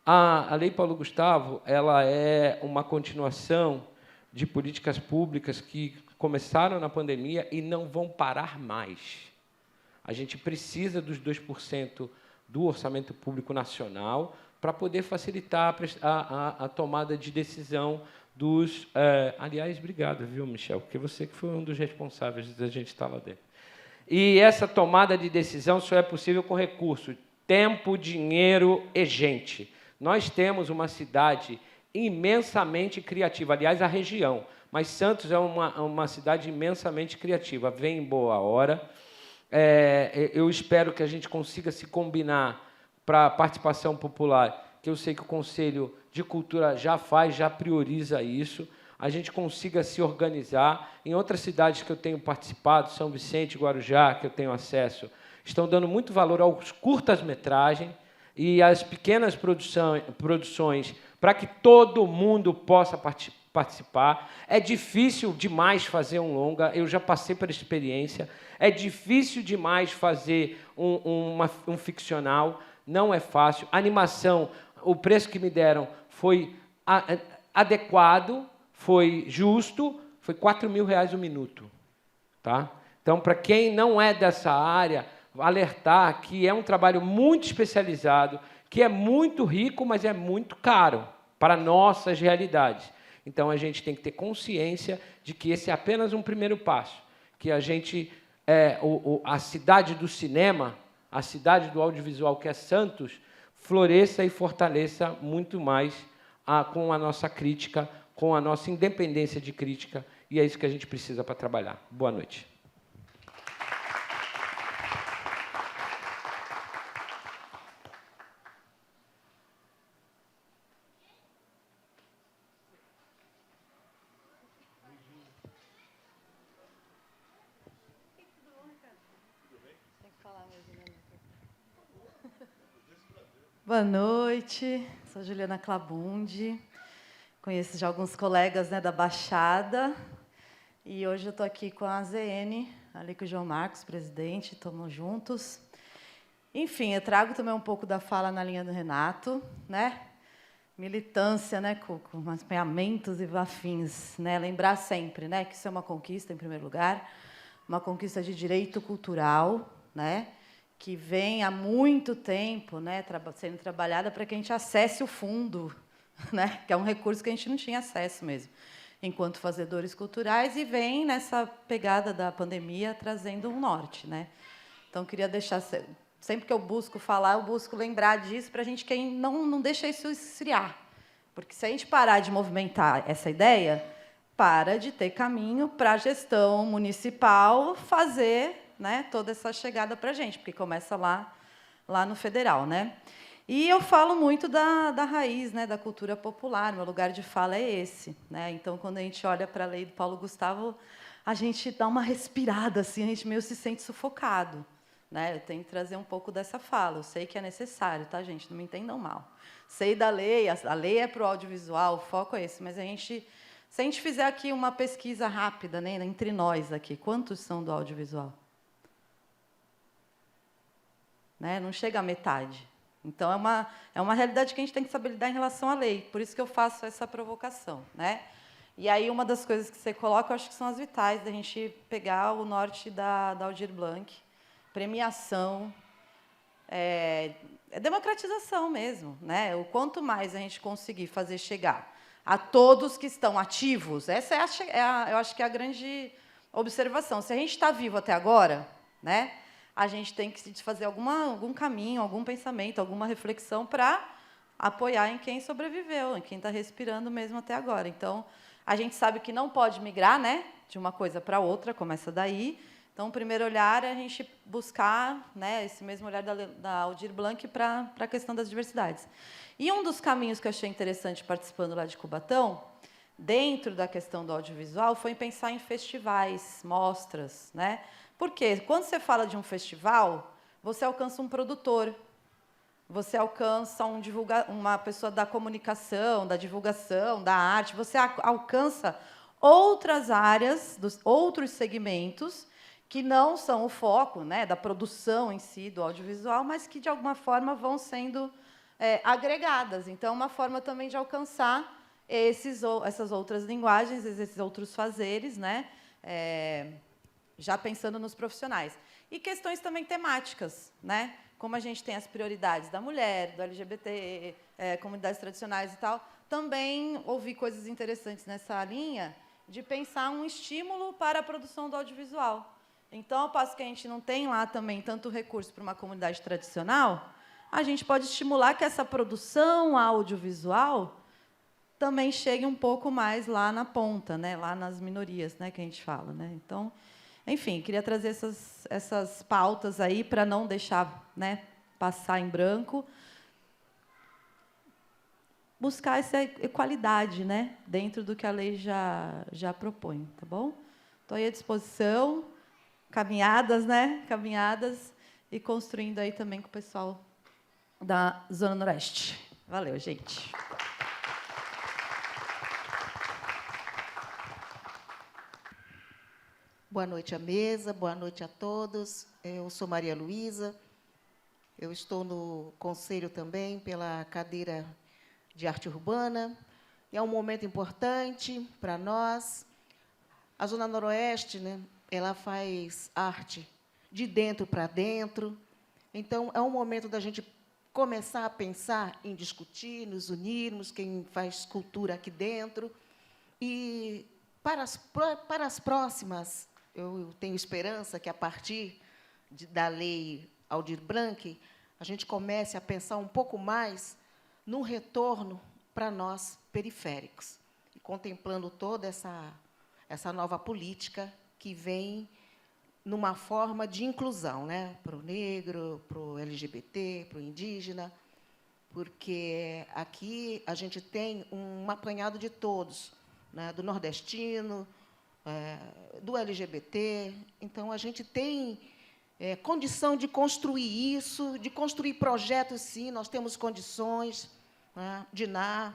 S5: A Lei Paulo Gustavo, ela é uma continuação de políticas públicas que começaram na pandemia e não vão parar mais. A gente precisa dos 2% do orçamento público nacional para poder facilitar a tomada de decisão dos... aliás, obrigado, viu, Michel? Porque você que foi um dos responsáveis da gente estar lá dentro. E essa tomada de decisão só é possível com recurso, tempo, dinheiro e gente. Nós temos uma cidade imensamente criativa, aliás, a região, mas Santos é uma cidade imensamente criativa, vem em boa hora. Eu espero que a gente consiga se combinar para a participação popular, que eu sei que o Conselho de Cultura já faz, já prioriza isso, a gente consiga se organizar. Em outras cidades que eu tenho participado, São Vicente, Guarujá, que eu tenho acesso, estão dando muito valor aos curtas-metragens e às pequenas produções para que todo mundo possa participar. É difícil demais fazer um longa, eu já passei por experiência, é difícil demais fazer um ficcional, não é fácil. A animação, o preço que me deram foi adequado, foi justo, foi R$4.000 o minuto. Tá? Então, para quem não é dessa área, alertar que é um trabalho muito especializado, que é muito rico, mas é muito caro para nossas realidades. Então, a gente tem que ter consciência de que esse é apenas um primeiro passo, que a gente, a cidade do cinema, a cidade do audiovisual, que é Santos, floresça e fortaleça muito mais com a nossa crítica, com a nossa independência de crítica, e é isso que a gente precisa para trabalhar. Boa noite.
S6: Boa noite, sou Juliana Clabundi, conheço já alguns colegas, né, da Baixada, e hoje eu estou aqui com a AZN, ali com o João Marcos, presidente, estamos juntos. Enfim, eu trago também um pouco da fala na linha do Renato, né? Militância, né, com apanhamentos e afins, né? Lembrar sempre, né, que isso é uma conquista, em primeiro lugar, uma conquista de direito cultural, né, que vem há muito tempo, né, sendo trabalhada para que a gente acesse o fundo, né, que é um recurso que a gente não tinha acesso mesmo, enquanto fazedores culturais, e vem nessa pegada da pandemia trazendo um norte, né? Então, queria deixar, sempre que eu busco falar, eu busco lembrar disso para a gente não deixa isso esfriar, porque se a gente parar de movimentar essa ideia, para de ter caminho para a gestão municipal fazer, né, toda essa chegada para a gente, porque começa lá no federal, né? E eu falo muito da raiz, né, da cultura popular, meu lugar de fala é esse, né? Então, quando a gente olha para a lei do Paulo Gustavo, a gente dá uma respirada, assim, a gente meio se sente sufocado, né? Eu tenho que trazer um pouco dessa fala, eu sei que é necessário, tá, gente? Não me entendam mal. Sei da lei, a lei é para o audiovisual, o foco é esse, mas se a gente fizer aqui uma pesquisa rápida, né, entre nós aqui, quantos são do audiovisual? Né? Não chega à metade. Então, é uma realidade que a gente tem que saber lidar em relação à lei. Por isso que eu faço essa provocação. Né? E aí, uma das coisas que você coloca, eu acho que são as vitais, da gente pegar o norte da Aldir Blanc, premiação, democratização mesmo. Né? O quanto mais a gente conseguir fazer chegar a todos que estão ativos, essa eu acho que é a grande observação. Se a gente está vivo até agora, né, a gente tem que fazer algum caminho, algum pensamento, alguma reflexão para apoiar em quem sobreviveu, em quem está respirando mesmo até agora. Então, a gente sabe que não pode migrar, né, de uma coisa para outra, começa daí. Então, o primeiro olhar é a gente buscar, né, esse mesmo olhar da Aldir Blanc para a questão das diversidades. E um dos caminhos que eu achei interessante participando lá de Cubatão, dentro da questão do audiovisual, foi pensar em festivais, mostras, né? Porque quando você fala de um festival, você alcança um produtor, você alcança uma pessoa da comunicação, da divulgação, da arte, você alcança outras áreas, outros segmentos que não são o foco, né, da produção em si, do audiovisual, mas que, de alguma forma, vão sendo agregadas. Então, é uma forma também de alcançar essas outras linguagens, esses outros fazeres, né, já pensando nos profissionais. E questões também temáticas, né? como a gente tem as prioridades da mulher, do LGBT, comunidades tradicionais e tal, também ouvi coisas interessantes nessa linha de pensar um estímulo para a produção do audiovisual. Então, ao passo que a gente não tem lá também tanto recurso para uma comunidade tradicional, a gente pode estimular que essa produção audiovisual também chegue um pouco mais lá na ponta, né? Lá nas minorias, né, que a gente fala. Né? Então, enfim, queria trazer essas pautas aí para não deixar, né, passar em branco. Buscar essa equalidade, né, dentro do que a lei já propõe, tá bom? Estou aí à disposição, caminhadas, né, caminhadas, e construindo aí também com o pessoal da Zona Noroeste. Valeu, gente.
S7: Boa noite à mesa, boa noite a todos. Eu sou Maria Luísa, eu estou no conselho também pela cadeira de arte urbana. É um momento importante para nós. A Zona Noroeste, né, ela faz arte de dentro para dentro. Então, é um momento da gente começar a pensar em discutir, nos unirmos, quem faz cultura aqui dentro. E, para as próximas, eu tenho esperança que, a partir da lei Aldir Blanc, a gente comece a pensar um pouco mais num retorno para nós periféricos, e contemplando toda essa nova política que vem numa forma de inclusão, né, para o negro, para o LGBT, para o indígena, porque aqui a gente tem um apanhado de todos, né, do nordestino, do LGBT. Então, a gente tem condição de construir isso, de construir projetos, sim, nós temos condições. Né, Diná,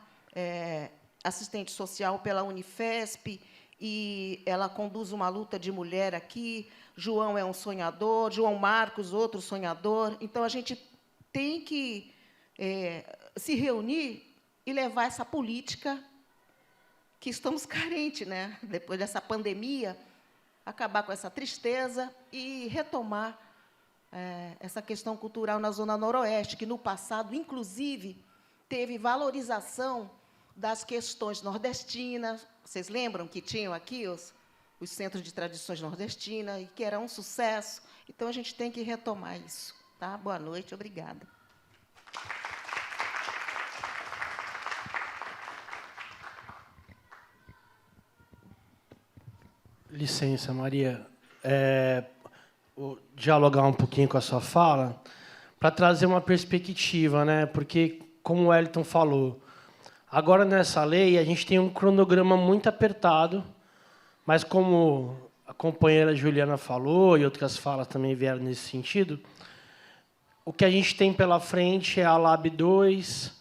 S7: assistente social pela Unifesp, e ela conduz uma luta de mulher aqui. João é um sonhador, João Marcos, outro sonhador. Então, a gente tem que se reunir e levar essa política que estamos carentes, né? Depois dessa pandemia, acabar com essa tristeza e retomar essa questão cultural na Zona Noroeste, que, no passado, inclusive, teve valorização das questões nordestinas. Vocês lembram que tinham aqui os centros de tradições nordestinas, e que era um sucesso? Então, a gente tem que retomar isso. Tá? Boa noite, obrigada.
S2: Licença, Maria. Vou dialogar um pouquinho com a sua fala, para trazer uma perspectiva, né? Porque, como o Wellington falou, agora, nessa lei, a gente tem um cronograma muito apertado, mas, como a companheira Juliana falou, e outras falas também vieram nesse sentido, o que a gente tem pela frente é a Lab 2,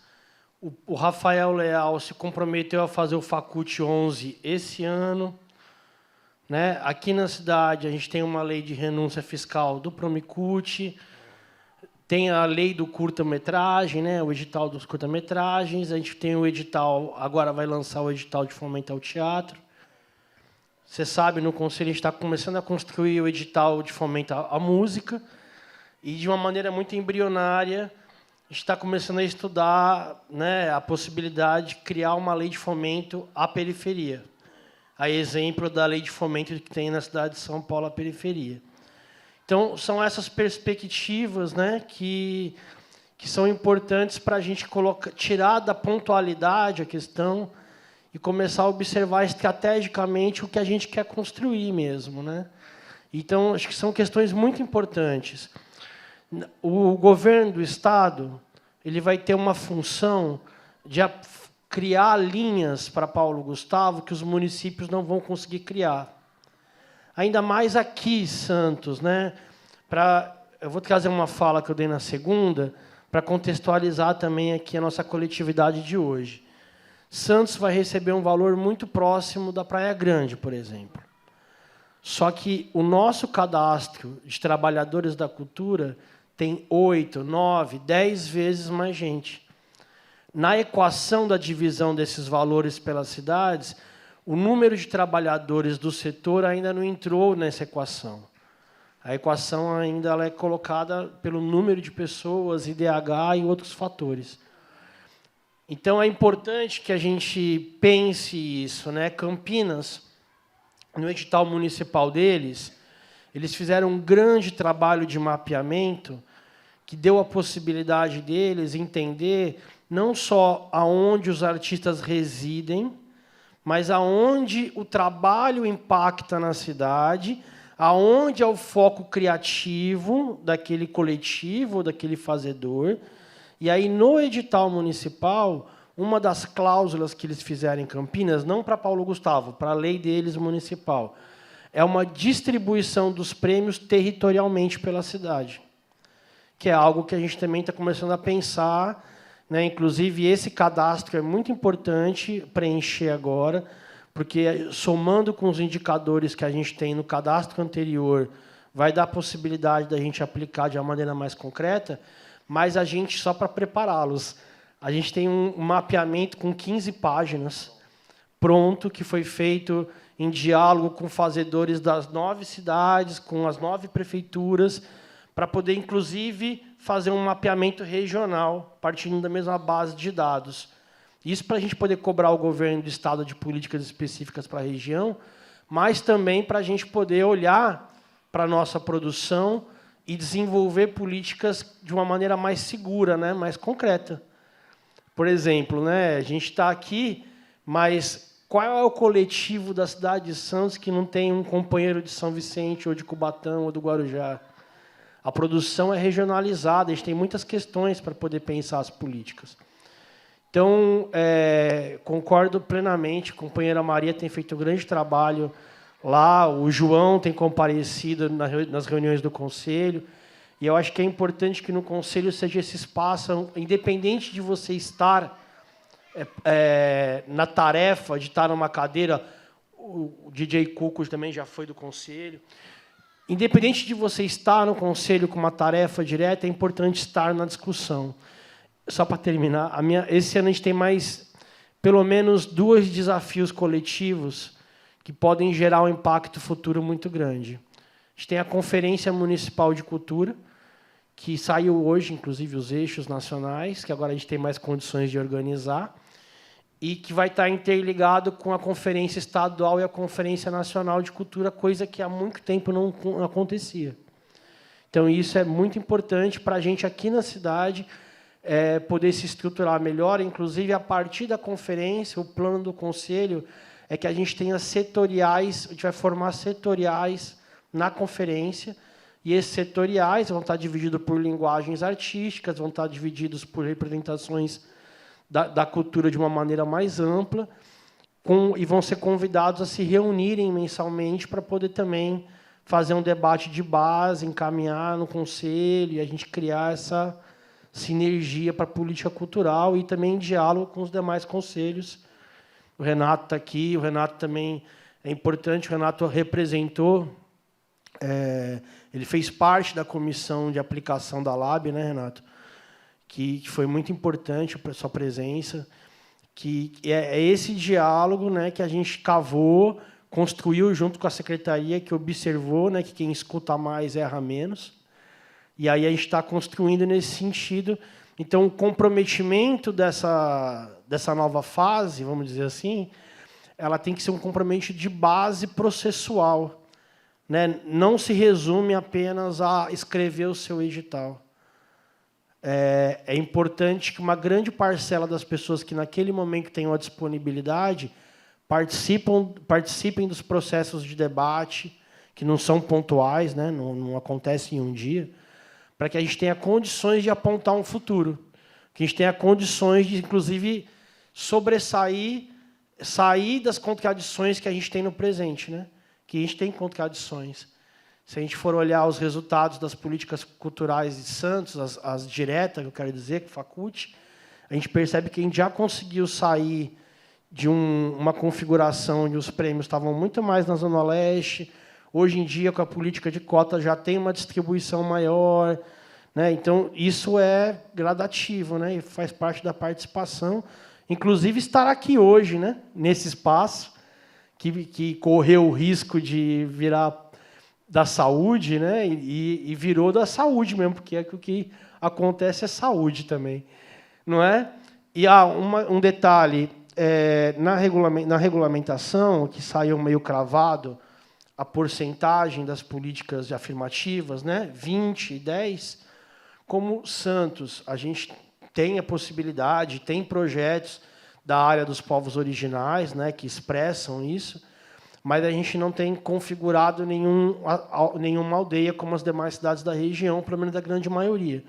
S2: o Rafael Leal se comprometeu a fazer o Facult 11 esse ano. Né? Aqui na cidade, a gente tem uma lei de renúncia fiscal do Promicult, tem a lei do curta-metragem, né? O edital dos curta-metragens, a gente tem o edital, agora vai lançar o edital de fomento ao teatro. Você sabe, no Conselho, a gente está começando a construir o edital de fomento à música, e, de uma maneira muito embrionária, a gente está começando a estudar, né, a possibilidade de criar uma lei de fomento à periferia, a exemplo da lei de fomento que tem na cidade de São Paulo, a periferia. Então, são essas perspectivas, né, que são importantes para a gente tirar da pontualidade a questão e começar a observar estrategicamente o que a gente quer construir mesmo. Né? Então, acho que são questões muito importantes. O governo do Estado ele vai ter uma função de criar linhas para Paulo Gustavo que os municípios não vão conseguir criar. Ainda mais aqui, Santos. Né? Eu vou trazer uma fala que eu dei na segunda, para contextualizar também aqui a nossa coletividade de hoje. Santos vai receber um valor muito próximo da Praia Grande, por exemplo. Só que o nosso cadastro de trabalhadores da cultura tem 8, 9, 10 vezes mais gente. Na equação da divisão desses valores pelas cidades, o número de trabalhadores do setor ainda não entrou nessa equação. A equação ainda ela é colocada pelo número de pessoas, IDH e outros fatores. Então, é importante que a gente pense isso, né? Campinas, no edital municipal deles, eles fizeram um grande trabalho de mapeamento que deu a possibilidade deles entender não só aonde os artistas residem, mas aonde o trabalho impacta na cidade, aonde é o foco criativo daquele coletivo, daquele fazedor. E aí, no edital municipal, uma das cláusulas que eles fizeram em Campinas, não para Paulo Gustavo, para a lei deles municipal, é uma distribuição dos prêmios territorialmente pela cidade, que é algo que a gente também está começando a pensar, né? Inclusive, esse cadastro é muito importante preencher agora, porque, somando com os indicadores que a gente tem no cadastro anterior, vai dar a possibilidade da gente aplicar de uma maneira mais concreta, mas a gente, só para prepará-los, a gente tem um mapeamento com 15 páginas pronto, que foi feito em diálogo com fazedores das 9 cidades, com as 9 prefeituras, para poder, inclusive, fazer um mapeamento regional, partindo da mesma base de dados. Isso para a gente poder cobrar o governo do Estado de políticas específicas para a região, mas também para a gente poder olhar para a nossa produção e desenvolver políticas de uma maneira mais segura, né, mais concreta. Por exemplo, né, a gente está aqui, mas qual é o coletivo da cidade de Santos que não tem um companheiro de São Vicente, ou de Cubatão, ou do Guarujá? A produção é regionalizada, a gente tem muitas questões para poder pensar as políticas. Então, concordo plenamente, a companheira Maria tem feito um grande trabalho lá, o João tem comparecido nas reuniões do Conselho, e eu acho que é importante que no Conselho seja esse espaço, independente de você estar na tarefa de estar numa cadeira, o DJ Cuco também já foi do Conselho, independente de você estar no Conselho com uma tarefa direta, é importante estar na discussão. Só para terminar, esse ano a gente tem mais, pelo menos, 2 desafios coletivos que podem gerar um impacto futuro muito grande. A gente tem a Conferência Municipal de Cultura, que saiu hoje, inclusive, os eixos nacionais, que agora a gente tem mais condições de organizar, e que vai estar interligado com a Conferência Estadual e a Conferência Nacional de Cultura, coisa que há muito tempo não acontecia. Então, isso é muito importante para a gente, aqui na cidade, poder se estruturar melhor, inclusive, a partir da conferência, o plano do Conselho é que a gente tenha setoriais, a gente vai formar setoriais na conferência, e esses setoriais vão estar divididos por linguagens artísticas, vão estar divididos por representações da cultura de uma maneira mais ampla, e vão ser convidados a se reunirem mensalmente para poder também fazer um debate de base, encaminhar no Conselho, e a gente criar essa sinergia para a política cultural e também em diálogo com os demais conselhos. O Renato está aqui, o Renato também é importante, o Renato representou, ele fez parte da comissão de aplicação da LAB, né, Renato? Que foi muito importante a sua presença, que é esse diálogo, né, que a gente cavou, construiu junto com a secretaria, que observou, né, que quem escuta mais erra menos, e aí a gente está construindo nesse sentido. Então, o comprometimento dessa nova fase, vamos dizer assim, ela tem que ser um comprometimento de base processual, né? Não se resume apenas a escrever o seu edital. É importante que uma grande parcela das pessoas que, naquele momento, tenham a disponibilidade, participem dos processos de debate, que não são pontuais, né? Não acontecem em um dia, para que a gente tenha condições de apontar um futuro, que a gente tenha condições de, inclusive, sair das contradições que a gente tem no presente, né? Que a gente tem contradições. Se a gente for olhar os resultados das políticas culturais de Santos, as diretas, que eu quero dizer, com Facult, a gente percebe que a gente já conseguiu sair de uma configuração onde os prêmios estavam muito mais na Zona Leste. Hoje em dia, com a política de cota, já tem uma distribuição maior, né? Então, isso é gradativo, né? E faz parte da participação. Inclusive, estar aqui hoje, né? Nesse espaço, que correu o risco de virar da saúde, né? E virou da saúde mesmo, porque é que o que acontece é saúde também, não é? E há um detalhe, na regulamentação, que saiu meio cravado, a porcentagem das políticas afirmativas, né? 20 e 10, como Santos, a gente tem a possibilidade, tem projetos da área dos povos originais, né, que expressam isso, mas a gente não tem configurado nenhuma aldeia como as demais cidades da região, pelo menos da grande maioria.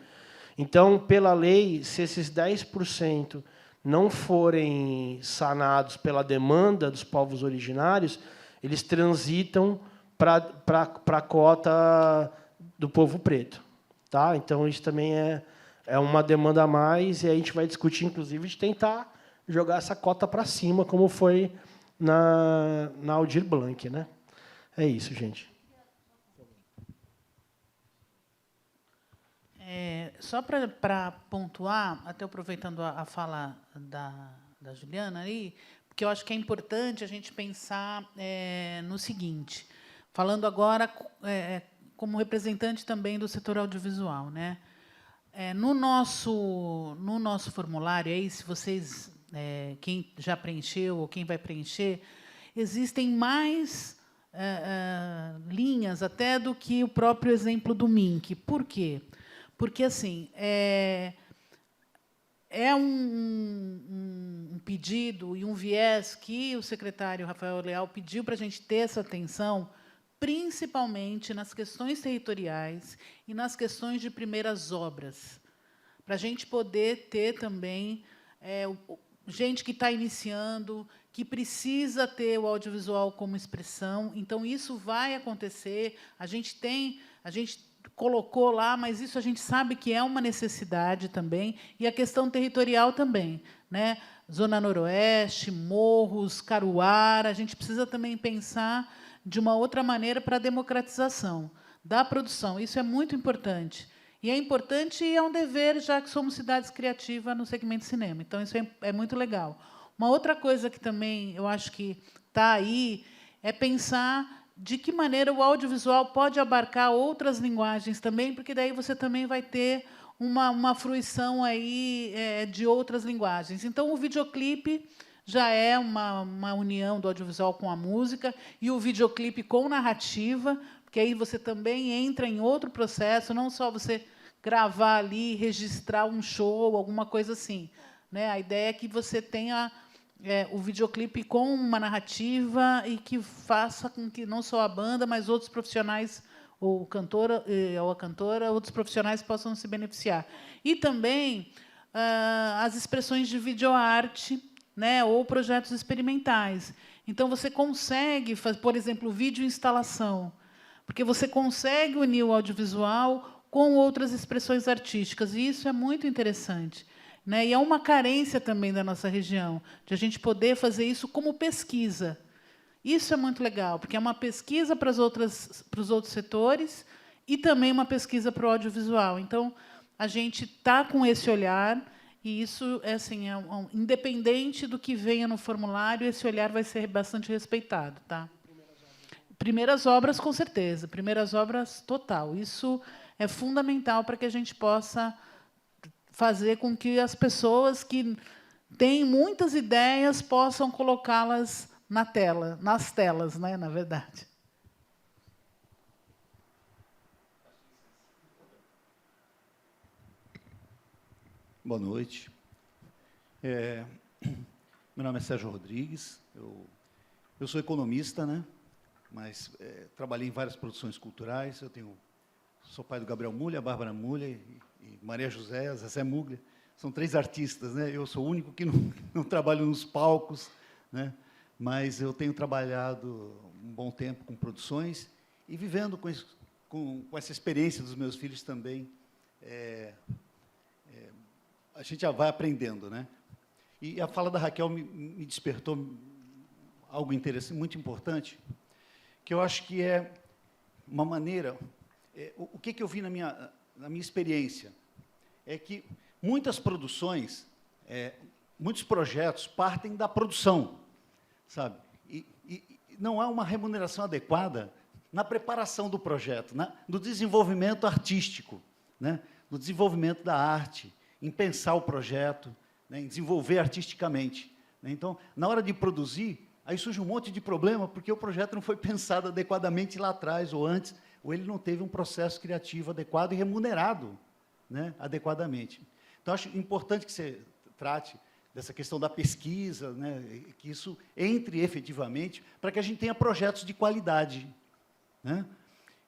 S2: Então, pela lei, se esses 10% não forem sanados pela demanda dos povos originários, eles transitam para a cota do povo preto. Tá? Então, isso também é uma demanda a mais, e a gente vai discutir, inclusive, de tentar jogar essa cota para cima, como foi na Aldir Blanc. Né? É isso, gente.
S4: Só para pontuar, até aproveitando a fala da Juliana aí, porque eu acho que é importante a gente pensar no seguinte, falando agora como representante também do setor audiovisual, né? No nosso formulário, aí, se vocês, quem já preencheu ou quem vai preencher, existem mais linhas até do que o próprio exemplo do MINC. Por quê? Porque assim é um pedido e um viés que o secretário Rafael Leal pediu para a gente ter essa atenção, principalmente nas questões territoriais e nas questões de primeiras obras, para a gente poder ter também gente que está iniciando, que precisa ter o audiovisual como expressão. Então, isso vai acontecer. A gente colocou lá, mas isso a gente sabe que é uma necessidade também, e a questão territorial também, né? Zona Noroeste, Morros, Caruara, a gente precisa também pensar de uma outra maneira para a democratização da produção. Isso é muito importante. E é importante e é um dever, já que somos cidades criativas no segmento cinema. Então, isso é muito legal. Uma outra coisa que também eu acho que está aí é pensar de que maneira o audiovisual pode abarcar outras linguagens também, porque daí você também vai ter uma fruição aí de outras linguagens. Então, o videoclipe já é uma união do audiovisual com a música, e o videoclipe com narrativa, porque aí você também entra em outro processo, não só você gravar ali, registrar um show, alguma coisa assim, né? A ideia é que você tenha o videoclipe com uma narrativa e que faça com que não só a banda, mas outros profissionais, ou a cantora, outros profissionais possam se beneficiar. E também as expressões de videoarte, né, ou projetos experimentais. Então, você consegue, por exemplo, videoinstalação, porque você consegue unir o audiovisual com outras expressões artísticas, e isso é muito interessante. Né? E é uma carência também da nossa região, de a gente poder fazer isso como pesquisa. Isso é muito legal, porque é uma pesquisa para os outros setores e também uma pesquisa para o audiovisual. Então, a gente está com esse olhar, e isso assim, independente do que venha no formulário, esse olhar vai ser bastante respeitado. Tá? Primeiras obras, com certeza. Primeiras obras, total. Isso é fundamental para que a gente possa fazer com que as pessoas que têm muitas ideias possam colocá-las nas telas, né, na verdade.
S8: Boa noite. Meu nome é Sérgio Rodrigues, eu sou economista, né, mas trabalhei em várias produções culturais. Sou pai do Gabriel Mulha, Bárbara Mulha e Maria José, Zezé Muglia. São 3 artistas, né? Eu sou o único que não trabalho nos palcos, né? Mas eu tenho trabalhado um bom tempo com produções e vivendo com essa experiência dos meus filhos também. A gente já vai aprendendo, né? E a fala da Raquel me despertou algo interessante, muito importante, que eu acho que é uma maneira... O que eu vi na minha experiência é que muitas produções, muitos projetos partem da produção, sabe? E não há uma remuneração adequada na preparação do projeto, no desenvolvimento artístico, né, no desenvolvimento da arte, em pensar o projeto, né, em desenvolver artisticamente. Né. Então, na hora de produzir, aí surge um monte de problema, porque o projeto não foi pensado adequadamente lá atrás, ou antes, ou ele não teve um processo criativo adequado e remunerado, né, adequadamente. Então, acho importante que você trate dessa questão da pesquisa, né, que isso entre efetivamente, para que a gente tenha projetos de qualidade. Né?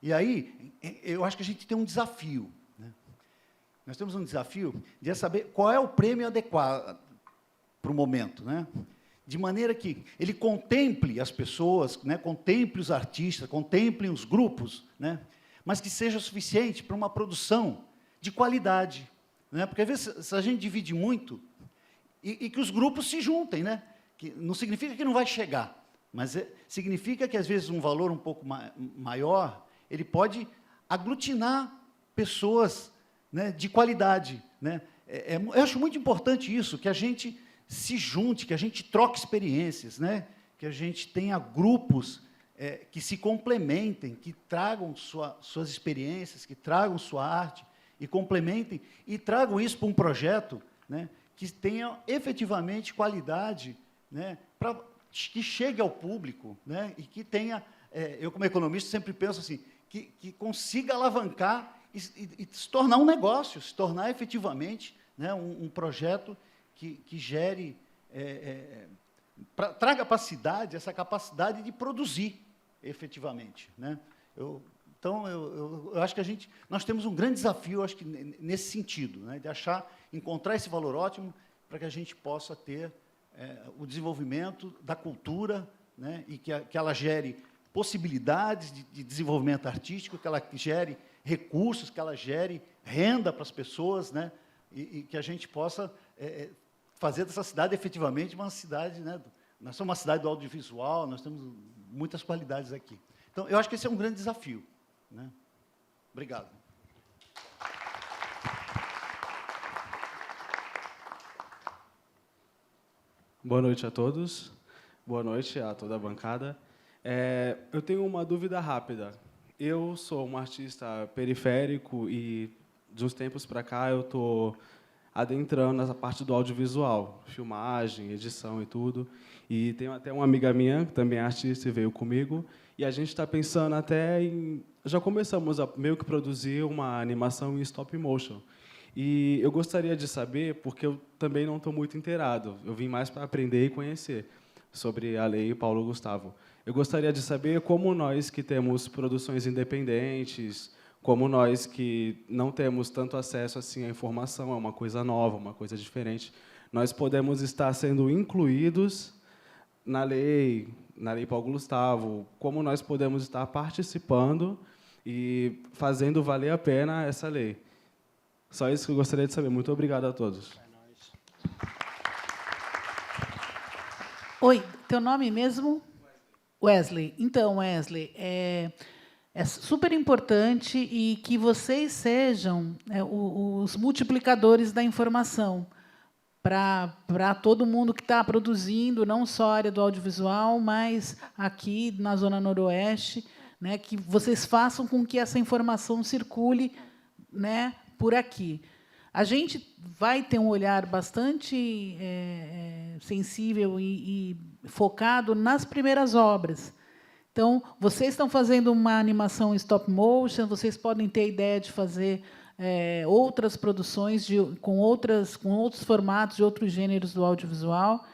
S8: E aí, eu acho que a gente tem um desafio. Né? Nós temos um desafio de saber qual é o prêmio adequado para o momento, né? De maneira que ele contemple as pessoas, né? Contemple os artistas, contemple os grupos, né? Mas que seja suficiente para uma produção de qualidade. Né? Porque, às vezes, se a gente divide muito, e que os grupos se juntem, né? Que não significa que não vai chegar, mas significa que, às vezes, um valor um pouco maior, ele pode aglutinar pessoas, né, de qualidade. Né? Eu acho muito importante isso, que a gente se junte, que a gente troque experiências, né? Que a gente tenha grupos que se complementem, que tragam suas experiências, que tragam sua arte, e complementem, e tragam isso para um projeto, né, que tenha efetivamente qualidade, né, que chegue ao público, né, e que tenha, eu como economista sempre penso assim, que consiga alavancar e se tornar um negócio, se tornar efetivamente, né, um projeto que gere, traga para a cidade essa capacidade de produzir efetivamente. Né. Então, eu acho que nós temos um grande desafio, acho que nesse sentido, né, de encontrar esse valor ótimo para que a gente possa ter o desenvolvimento da cultura, né, e que ela gere possibilidades de desenvolvimento artístico, que ela gere recursos, que ela gere renda para as pessoas, né, e que a gente possa fazer dessa cidade efetivamente uma cidade, né, nós somos uma cidade do audiovisual, nós temos muitas qualidades aqui. Então, eu acho que esse é um grande desafio. Né? Obrigado.
S9: Boa noite a todos. Boa noite a toda a bancada. Eu tenho uma dúvida rápida. Eu sou um artista periférico e, de uns tempos para cá, eu estou adentrando nessa parte do audiovisual, filmagem, edição e tudo. E tem até uma amiga minha, que também é artista, e veio comigo, e a gente está pensando até em... Já começamos a meio que produzir uma animação em stop motion. E eu gostaria de saber, porque eu também não estou muito inteirado, eu vim mais para aprender e conhecer sobre a Lei Paulo Gustavo. Eu gostaria de saber como nós que temos produções independentes, como nós que não temos tanto acesso assim à informação, é uma coisa nova, uma coisa diferente, nós podemos estar sendo incluídos na lei Paulo Gustavo, como nós podemos estar participando e fazendo valer a pena essa lei. Só isso que eu gostaria de saber. Muito obrigado a todos.
S4: Oi, teu nome mesmo? Wesley. Então, Wesley, é super importante e que vocês sejam os multiplicadores da informação para todo mundo que está produzindo, não só a área do audiovisual, mas aqui na Zona Noroeste, né, que vocês façam com que essa informação circule, né, por aqui. A gente vai ter um olhar bastante sensível e focado nas primeiras obras. Então, vocês estão fazendo uma animação em stop motion, vocês podem ter a ideia de fazer outras produções com outros formatos, de outros gêneros do audiovisual.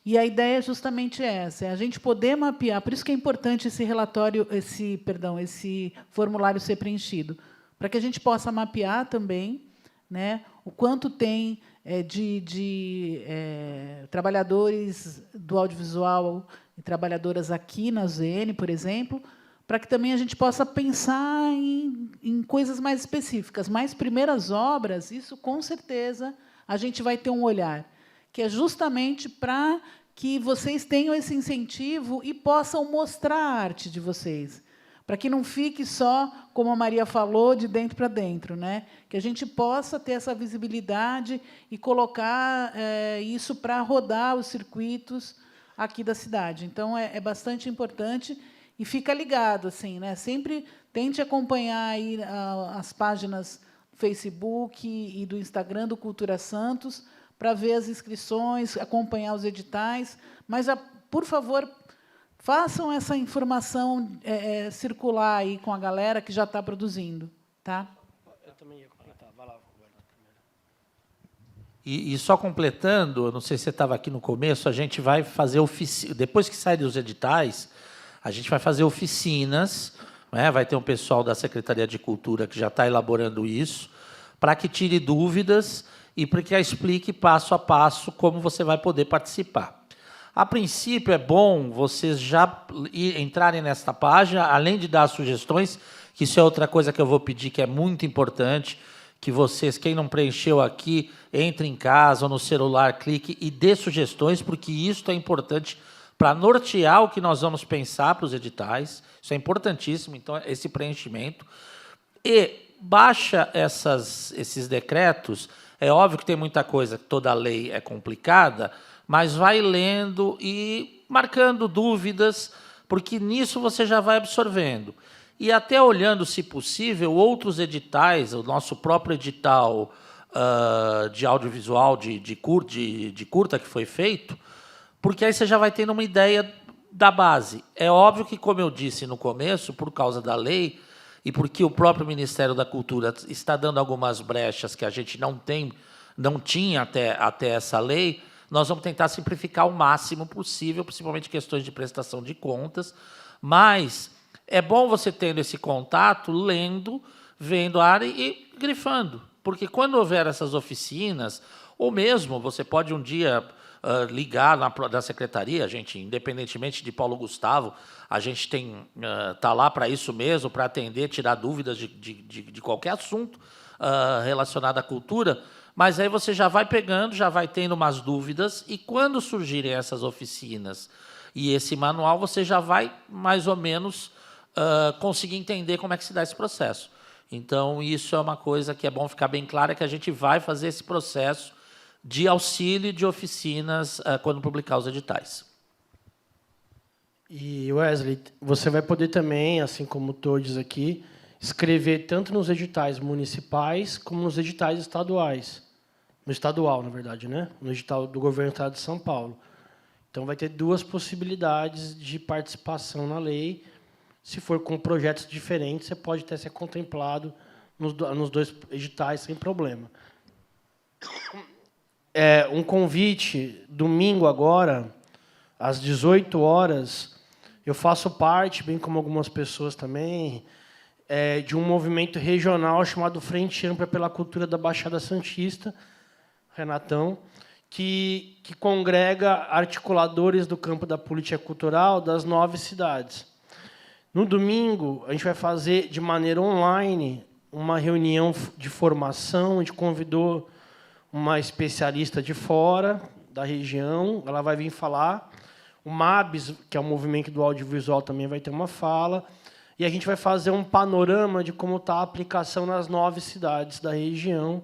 S4: E a ideia é justamente essa, a gente poder mapear, por isso que é importante esse relatório, esse formulário ser preenchido, para que a gente possa mapear também, né, o quanto tem de trabalhadores do audiovisual e trabalhadoras aqui na ZN, por exemplo, para que também a gente possa pensar em coisas mais específicas. Mas primeiras obras, isso com certeza a gente vai ter um olhar, que é justamente para que vocês tenham esse incentivo e possam mostrar a arte de vocês, para que não fique só, como a Maria falou, de dentro para dentro, né? Que a gente possa ter essa visibilidade e colocar isso para rodar os circuitos aqui da cidade. Então, é bastante importante. e fica ligado, assim, né? Sempre tente acompanhar aí as páginas do Facebook e do Instagram do Cultura Santos para ver as inscrições, acompanhar os editais, mas, por favor, façam essa informação circular aí com a galera que já está produzindo, tá?
S2: Eu também ia comentar. Vai lá, Roberto, primeiro.
S3: E só completando, eu não sei se você estava aqui no começo, a gente vai fazer oficinas. Depois que saírem os editais, a gente vai fazer oficinas, né? Vai ter um pessoal da Secretaria de Cultura que já está elaborando isso, para que tire dúvidas e para que explique passo a passo como você vai poder participar. A princípio, é bom vocês já entrarem nesta página, além de dar sugestões, que isso é outra coisa que eu vou pedir, que é muito importante, que vocês, quem não preencheu aqui, entre em casa ou no celular, clique e dê sugestões, porque isso é importante para nortear o que nós vamos pensar para os editais. Isso é importantíssimo, então, esse preenchimento. E baixa esses decretos. É óbvio que tem muita coisa, toda lei é complicada, mas vai lendo e marcando dúvidas, porque nisso você já vai absorvendo. E até olhando, se possível, outros editais, o nosso próprio edital de audiovisual, de curta que foi feito, porque aí você já vai tendo uma ideia da base. É óbvio que, como eu disse no começo, por causa da lei, e porque o próprio Ministério da Cultura está dando algumas brechas que a gente não tinha até essa lei, nós vamos tentar simplificar o máximo possível, principalmente questões de prestação de contas, mas é bom você tendo esse contato, lendo, vendo a área e grifando, porque quando houver essas oficinas, ou mesmo você pode um dia ligar da secretaria, a gente, independentemente de Paulo Gustavo, a gente tá lá para isso mesmo, para atender, tirar dúvidas de qualquer assunto relacionado à cultura, mas aí você já vai pegando, já vai tendo umas dúvidas, e quando surgirem essas oficinas e esse manual, você já vai, mais ou menos, conseguir entender como é que se dá esse processo. Então, isso é uma coisa que é bom ficar bem clara, que a gente vai fazer esse processo de auxílio de oficinas quando publicar os editais.
S2: E, Wesley, você vai poder também, assim como todos aqui, escrever tanto nos editais municipais como nos editais estaduais. No estadual, na verdade, né? No edital do Governo do Estado de São Paulo. Então, vai ter duas possibilidades de participação na lei. Se for com projetos diferentes, você pode até ser contemplado nos dois editais sem problema. Um convite, domingo agora, às 18 horas, eu faço parte, bem como algumas pessoas também, de um movimento regional chamado Frente Ampla pela Cultura da Baixada Santista, Renatão, que congrega articuladores do campo da política cultural das 9 cidades. No domingo, a gente vai fazer, de maneira online, uma reunião de formação. A gente convidou uma especialista de fora, da região, ela vai vir falar. O MABS, que é o Movimento do Audiovisual, também vai ter uma fala. E a gente vai fazer um panorama de como está a aplicação nas 9 cidades da região.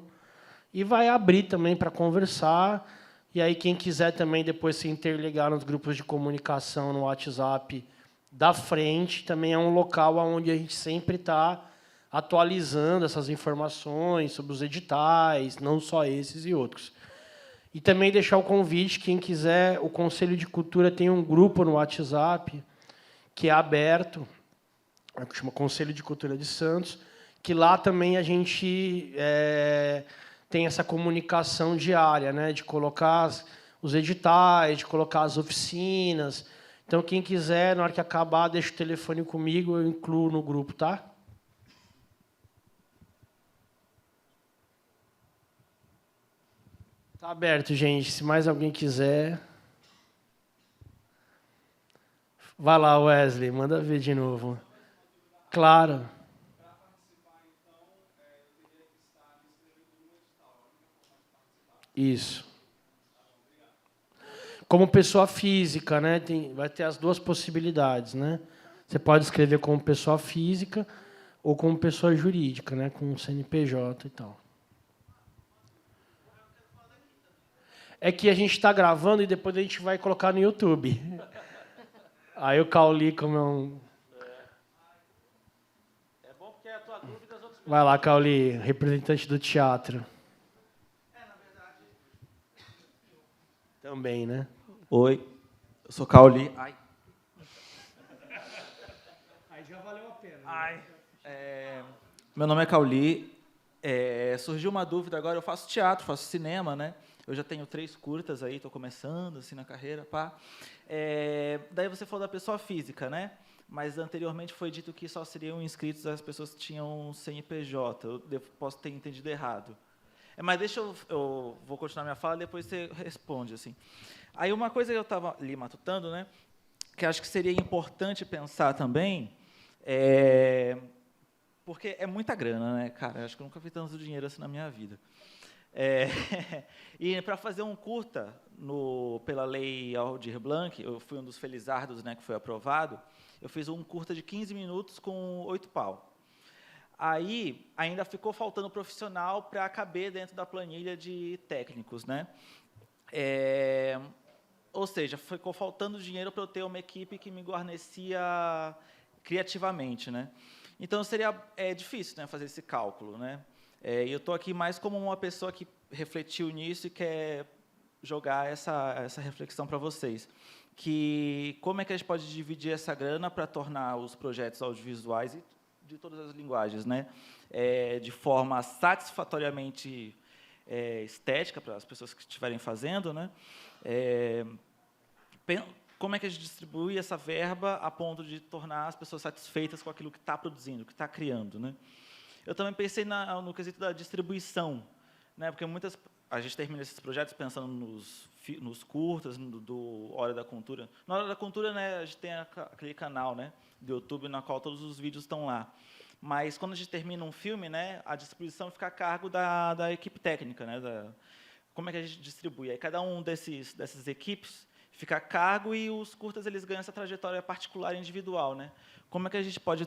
S2: E vai abrir também para conversar. E aí, quem quiser também depois se interligar nos grupos de comunicação no WhatsApp da frente, também é um local onde a gente sempre está atualizando essas informações sobre os editais, não só esses e outros. E também deixar o convite, quem quiser, o Conselho de Cultura tem um grupo no WhatsApp que é aberto, que chama Conselho de Cultura de Santos, que lá também a gente tem essa comunicação diária, né, de colocar os editais, de colocar as oficinas. Então, quem quiser, na hora que acabar, deixa o telefone comigo, eu incluo no grupo, tá? Tá aberto, gente. Se mais alguém quiser... Vai lá, Wesley, manda ver de novo. Claro. Isso. Como pessoa física, né? Vai ter as duas possibilidades, né? Você pode escrever como pessoa física ou como pessoa jurídica, né? Com CNPJ e tal. É que a gente está gravando e depois a gente vai colocar no YouTube. Aí o Cauli, como é um Vai lá, Cauli, representante do teatro. Também, né?
S10: Oi, eu sou Cauli. Ai.
S2: Aí já valeu a pena.
S10: Ai. Meu nome é Cauli. Surgiu uma dúvida agora, eu faço teatro, faço cinema, né? Eu já tenho 3 curtas aí, estou começando assim na carreira, pá. Daí você falou da pessoa física, né? Mas anteriormente foi dito que só seriam inscritos as pessoas que tinham CNPJ. Eu posso ter entendido errado. Mas deixa eu vou continuar minha fala e depois você responde assim. Aí uma coisa que eu estava ali matutando, né? Que acho que seria importante pensar também, porque é muita grana, né, cara? Acho que eu nunca vi tanto dinheiro assim na minha vida. E para fazer um curta pela lei Aldir Blanc, eu fui um dos felizardos, né, que foi aprovado. Eu fiz um curta de 15 minutos com 8 pau. Aí ainda ficou faltando profissional para caber dentro da planilha de técnicos, né? Ou seja, ficou faltando dinheiro para eu ter uma equipe que me guarnecia criativamente, né? Então seria difícil, né, fazer esse cálculo, né? E eu estou aqui mais como uma pessoa que refletiu nisso e quer jogar essa reflexão para vocês, que como é que a gente pode dividir essa grana para tornar os projetos audiovisuais e de todas as linguagens, né, de forma satisfatoriamente estética para as pessoas que estiverem fazendo, né? Como é que a gente distribui essa verba a ponto de tornar as pessoas satisfeitas com aquilo que está produzindo, que está criando, né? Eu também pensei no quesito da distribuição, né? Porque a gente termina esses projetos pensando nos curtas, do Hora da Cultura. Na Hora da Cultura, né, a gente tem aquele canal, né, do YouTube, na qual todos os vídeos estão lá. Mas, quando a gente termina um filme, né, a distribuição fica a cargo da equipe técnica. Né, como é que a gente distribui? Aí, cada um dessas equipes fica a cargo e os curtas eles ganham essa trajetória particular e individual. Né? Como é que a gente pode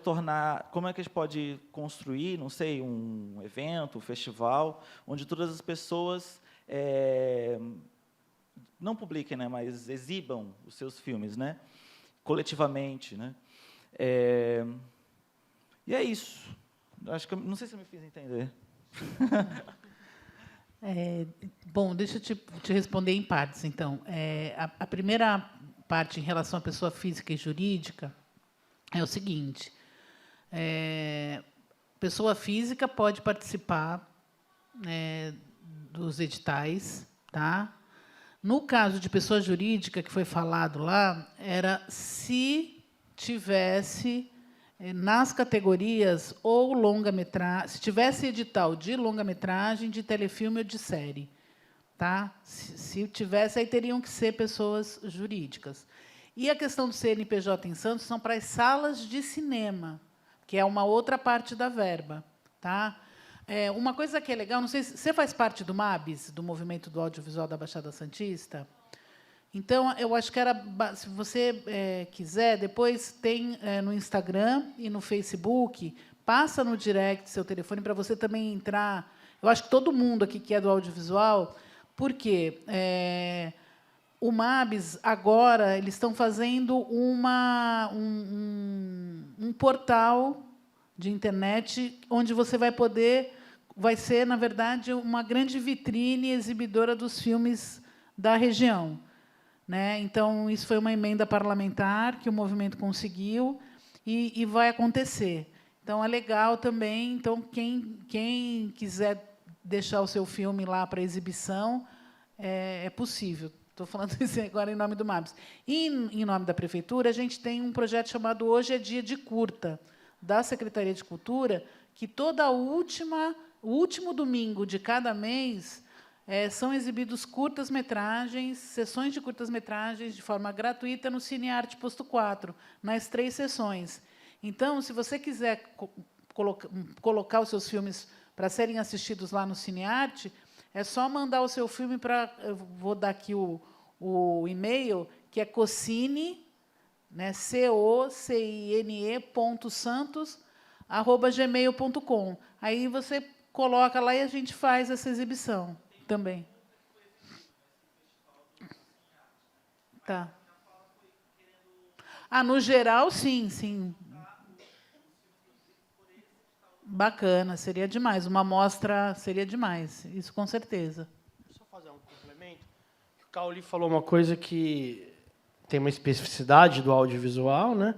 S10: construir, não sei, um evento, um festival, onde todas as pessoas não publiquem, né, mas exibam os seus filmes, né, coletivamente, né? E é isso. Acho que não sei se eu me fiz entender.
S4: Bom, deixa eu te responder em partes, então. A primeira parte, em relação à pessoa física e jurídica, é o seguinte. Pessoa física pode participar dos editais, tá? No caso de pessoa jurídica, que foi falado lá, era se tivesse nas categorias ou longa-metragem, se tivesse edital de longa-metragem, de telefilme ou de série. Tá? Se tivesse, aí teriam que ser pessoas jurídicas. E a questão do CNPJ em Santos são para as salas de cinema, que é uma outra parte da verba. Tá? Uma coisa que é legal, não sei se você faz parte do MABS, do Movimento do Audiovisual da Baixada Santista. Então, eu acho que se você quiser, depois tem no Instagram e no Facebook, passa no direct seu telefone para você também entrar. Eu acho que todo mundo aqui que é do audiovisual, porque o MABS, agora, eles estão fazendo um portal de internet onde você vai ser, na verdade, uma grande vitrine exibidora dos filmes da região. Né? Então, isso foi uma emenda parlamentar que o movimento conseguiu e vai acontecer. Então, é legal também. Então, quem quiser deixar o seu filme lá para exibição, é possível. Estou falando isso agora em nome do MABS. E, em nome da Prefeitura, a gente tem um projeto chamado Hoje é Dia de Curta, da Secretaria de Cultura, que o último domingo de cada mês são exibidos curtas-metragens, sessões de curtas-metragens de forma gratuita no Cinearte Posto 4, nas 3 sessões. Então, se você quiser colocar os seus filmes para serem assistidos lá no Cinearte, é só mandar o seu filme para... Eu vou dar aqui o e-mail, que é cocine, né, cocine.santos@gmail.com. Aí você coloca lá e a gente faz essa exibição também. Tá. No geral, sim, sim. Bacana, seria demais. Uma amostra seria demais, isso com certeza.
S2: Só fazer um complemento. O Cauli falou uma coisa que tem uma especificidade do audiovisual, né?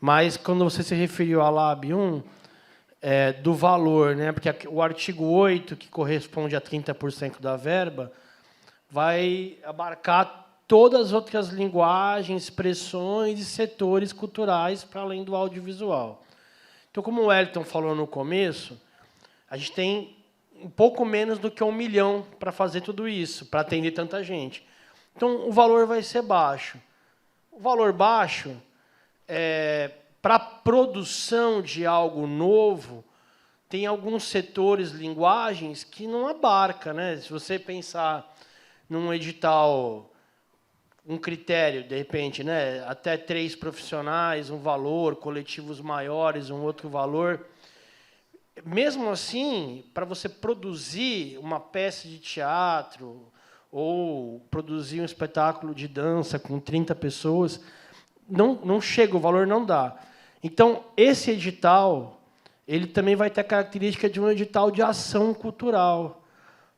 S2: Mas, quando você se referiu à Lab 1, do valor, né? Porque o artigo 8, que corresponde a 30% da verba, vai abarcar todas as outras linguagens, expressões e setores culturais para além do audiovisual. Então, como o Wellington falou no começo, a gente tem um pouco menos do que 1 milhão para fazer tudo isso, para atender tanta gente. Então, o valor vai ser baixo. O valor baixo, para a produção de algo novo, tem alguns setores, linguagens, que não abarca, né? Se você pensar num edital, um critério, de repente, né? Até 3 profissionais, um valor, coletivos maiores, um outro valor. Mesmo assim, para você produzir uma peça de teatro ou produzir um espetáculo de dança com 30 pessoas, não chega, o valor não dá. Então, esse edital, ele também vai ter a característica de um edital de ação cultural.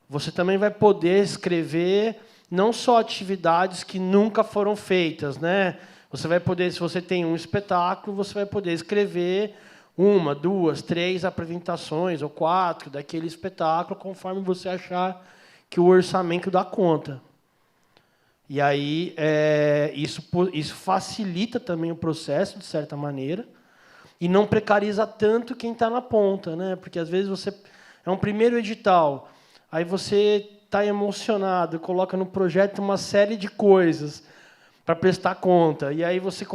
S2: Você também vai poder escrever não só atividades que nunca foram feitas, né? Você vai poder, se você tem um espetáculo, você vai poder escrever 1, 2, 3 apresentações ou 4 daquele espetáculo, conforme você achar que o orçamento dá conta. E aí isso facilita também o processo, de certa maneira, e não precariza tanto quem está na ponta, né? Porque às vezes você é um primeiro edital, aí você está emocionado, coloca no projeto uma série de coisas para prestar conta, e aí você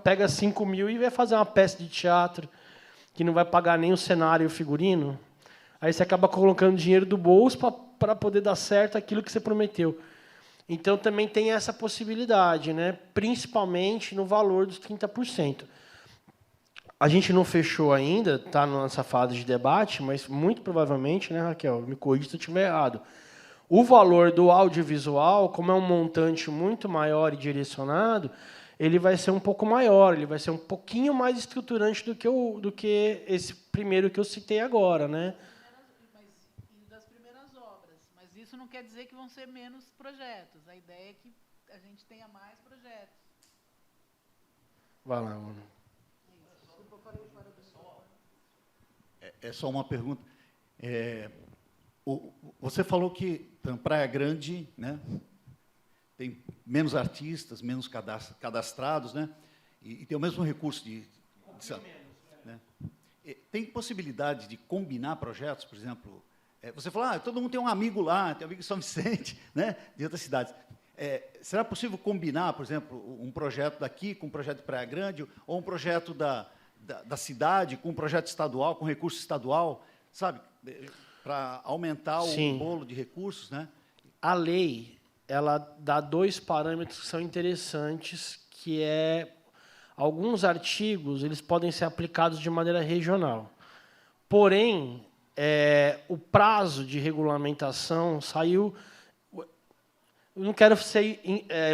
S2: pega 5 mil e vai fazer uma peça de teatro que não vai pagar nem o cenário e o figurino, aí você acaba colocando dinheiro do bolso para poder dar certo aquilo que você prometeu. Então, também tem essa possibilidade, né? Principalmente no valor dos 30%. A gente não fechou ainda, está nessa fase de debate, mas, muito provavelmente, né, Raquel, me corrija se eu estiver errado, o valor do audiovisual, como é um montante muito maior e direcionado, ele vai ser um pouco maior, ele vai ser um pouquinho mais estruturante do que esse primeiro que eu citei agora, né?
S4: Das primeiras obras. Mas isso não quer dizer que vão ser menos projetos. A ideia é que a gente tenha mais projetos.
S2: Vai lá, Ana.
S8: É só uma pergunta. Você falou que Praia Grande, né, tem menos artistas, menos cadastrados, né, e tem o mesmo recurso né? Tem possibilidade de combinar projetos, por exemplo? Você falou, todo mundo tem um amigo lá, tem um amigo em São Vicente, né, de outras cidades. Será possível combinar, por exemplo, um projeto daqui com um projeto de Praia Grande, ou um projeto da cidade com um projeto estadual, com recurso estadual, sabe, para aumentar o bolo de recursos, né?
S2: A lei, ela dá 2 parâmetros que são interessantes, que alguns artigos eles podem ser aplicados de maneira regional. Porém, o prazo de regulamentação saiu. Eu não quero ser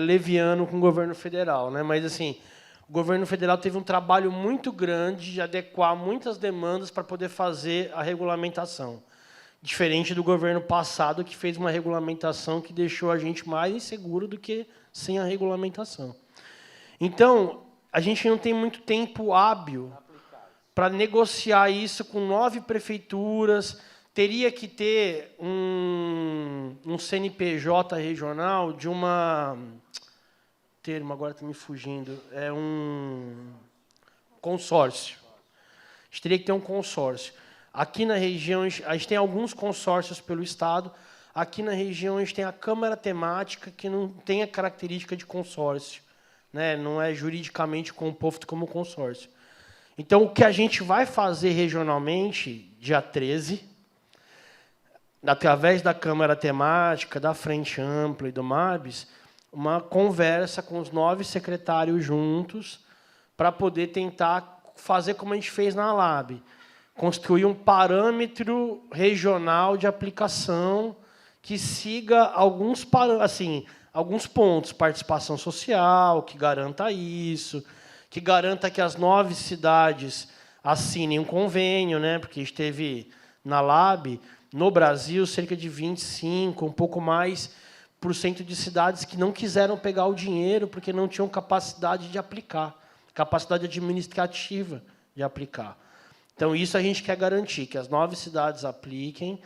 S2: leviano com o governo federal, né? Mas assim, o governo federal teve um trabalho muito grande de adequar muitas demandas para poder fazer a regulamentação. Diferente do governo passado, que fez uma regulamentação que deixou a gente mais inseguro do que sem a regulamentação. Então, a gente não tem muito tempo hábil para negociar isso com 9 prefeituras. Teria que ter um CNPJ regional de uma... termo, agora está me fugindo. É um consórcio. A gente teria que ter um consórcio. Aqui na região, a gente tem alguns consórcios pelo Estado. Aqui na região, a gente tem a Câmara Temática, que não tem a característica de consórcio, né? Não é juridicamente composto como consórcio. Então, o que a gente vai fazer regionalmente, dia 13, através da Câmara Temática, da Frente Ampla e do MABS, uma conversa com os 9 secretários juntos para poder tentar fazer como a gente fez na LAB, construir um parâmetro regional de aplicação que siga alguns pontos, participação social, que garanta isso, que garanta que as 9 cidades assinem um convênio, né? Porque a gente teve na Lab, no Brasil, cerca de 25, um pouco mais, por cento de cidades que não quiseram pegar o dinheiro porque não tinham capacidade de aplicar, capacidade administrativa de aplicar. Então, isso a gente quer garantir, que as 9 cidades apliquem,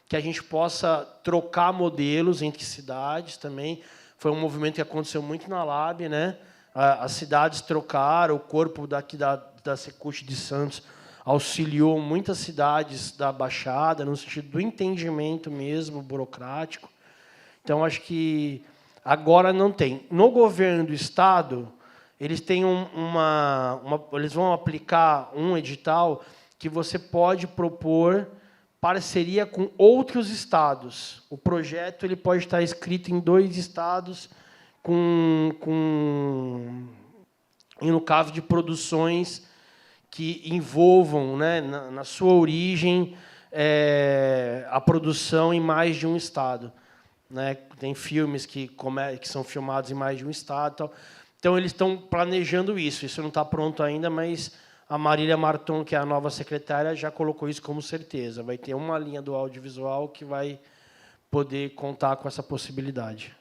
S2: que a gente possa trocar modelos entre cidades também. Foi um movimento que aconteceu muito na Lab, né? As cidades trocaram, o corpo daqui da Secult de Santos auxiliou muitas cidades da Baixada, no sentido do entendimento mesmo, burocrático. Então, acho que agora não tem. No governo do Estado, eles têm eles vão aplicar um edital que você pode propor parceria com outros estados. O projeto ele pode estar escrito em 2 estados, e no caso de produções que envolvam, né, na sua origem, a produção em mais de um estado. Né? Tem filmes que são filmados em mais de um estado. Tal. Então, eles estão planejando isso. Isso não está pronto ainda, mas a Marília Marton, que é a nova secretária, já colocou isso como certeza. Vai ter uma linha do audiovisual que vai poder contar com essa possibilidade.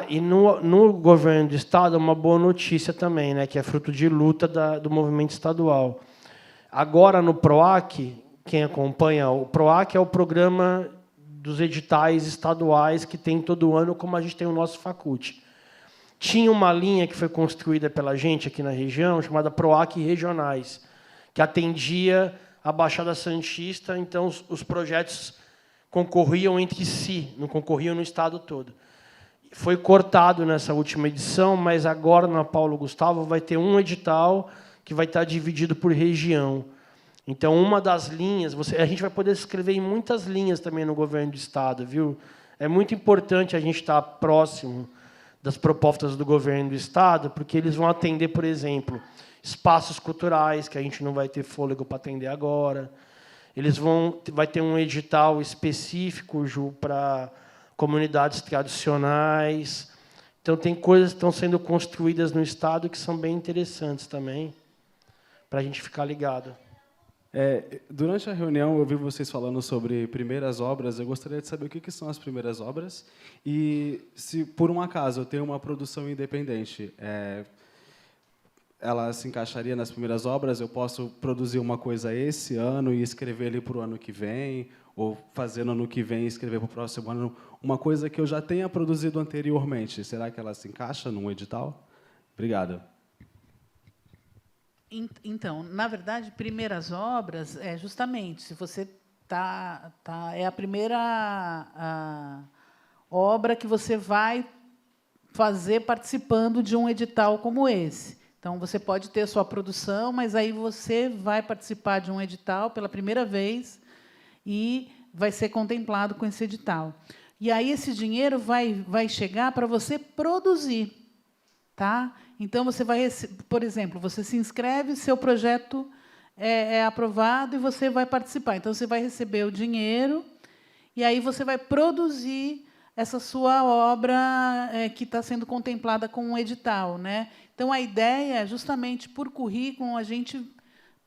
S2: E no governo do Estado, uma boa notícia também, né, que é fruto de luta do movimento estadual. Agora, no PROAC, quem acompanha, o PROAC é o programa dos editais estaduais que tem todo ano, como a gente tem o nosso Facult. Tinha uma linha que foi construída pela gente aqui na região, chamada PROAC Regionais, que atendia a Baixada Santista, então os projetos concorriam entre si, não concorriam no estado todo. Foi cortado nessa última edição, mas agora, na Paulo Gustavo, vai ter um edital que vai estar dividido por região. Então, uma das linhas, a gente vai poder escrever em muitas linhas também no governo do Estado, viu? É muito importante a gente estar próximo das propostas do governo do Estado, porque eles vão atender, por exemplo, espaços culturais, que a gente não vai ter fôlego para atender agora. Vai ter um edital específico, Ju, para comunidades tradicionais. Então, tem coisas que estão sendo construídas no Estado que são bem interessantes também, para a gente ficar ligado.
S9: Durante a reunião, eu vi vocês falando sobre primeiras obras. Eu gostaria de saber o que são as primeiras obras e, se por um acaso eu tenho uma produção independente, ela se encaixaria nas primeiras obras? Eu posso produzir uma coisa esse ano e escrever ali para o ano que vem, ou fazer no ano que vem e escrever para o próximo ano uma coisa que eu já tenha produzido anteriormente? Será que ela se encaixa num edital? Obrigado.
S4: Então, na verdade, primeiras obras é justamente se você é a primeira obra que você vai fazer participando de um edital como esse. Então, você pode ter a sua produção, mas aí você vai participar de um edital pela primeira vez e vai ser contemplado com esse edital. E aí esse dinheiro vai chegar para você produzir, tá? Então, você vai, por exemplo, você se inscreve, seu projeto é aprovado e você vai participar. Então, você vai receber o dinheiro e aí você vai produzir essa sua obra que está sendo contemplada com um edital, né? Então, a ideia é, justamente, por currículo, a gente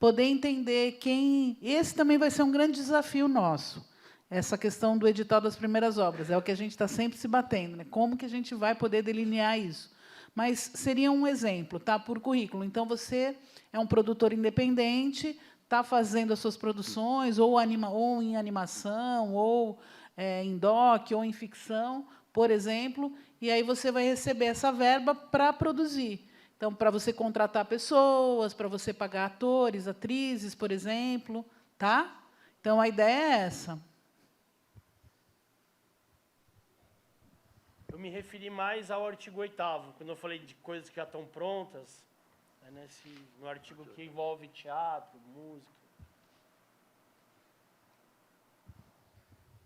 S4: poder entender quem... Esse também vai ser um grande desafio nosso, essa questão do edital das primeiras obras. É o que a gente está sempre se batendo, né? Como que a gente vai poder delinear isso? Mas seria um exemplo, tá? Por currículo. Então, você é um produtor independente, está fazendo as suas produções, ou em animação, ou em doc, ou em ficção, por exemplo, e aí você vai receber essa verba para produzir. Então, para você contratar pessoas, para você pagar atores, atrizes, por exemplo, tá? Então, a ideia é essa.
S2: Eu me referi mais ao artigo 8º, quando eu falei de coisas que já estão prontas, no artigo que envolve teatro, música.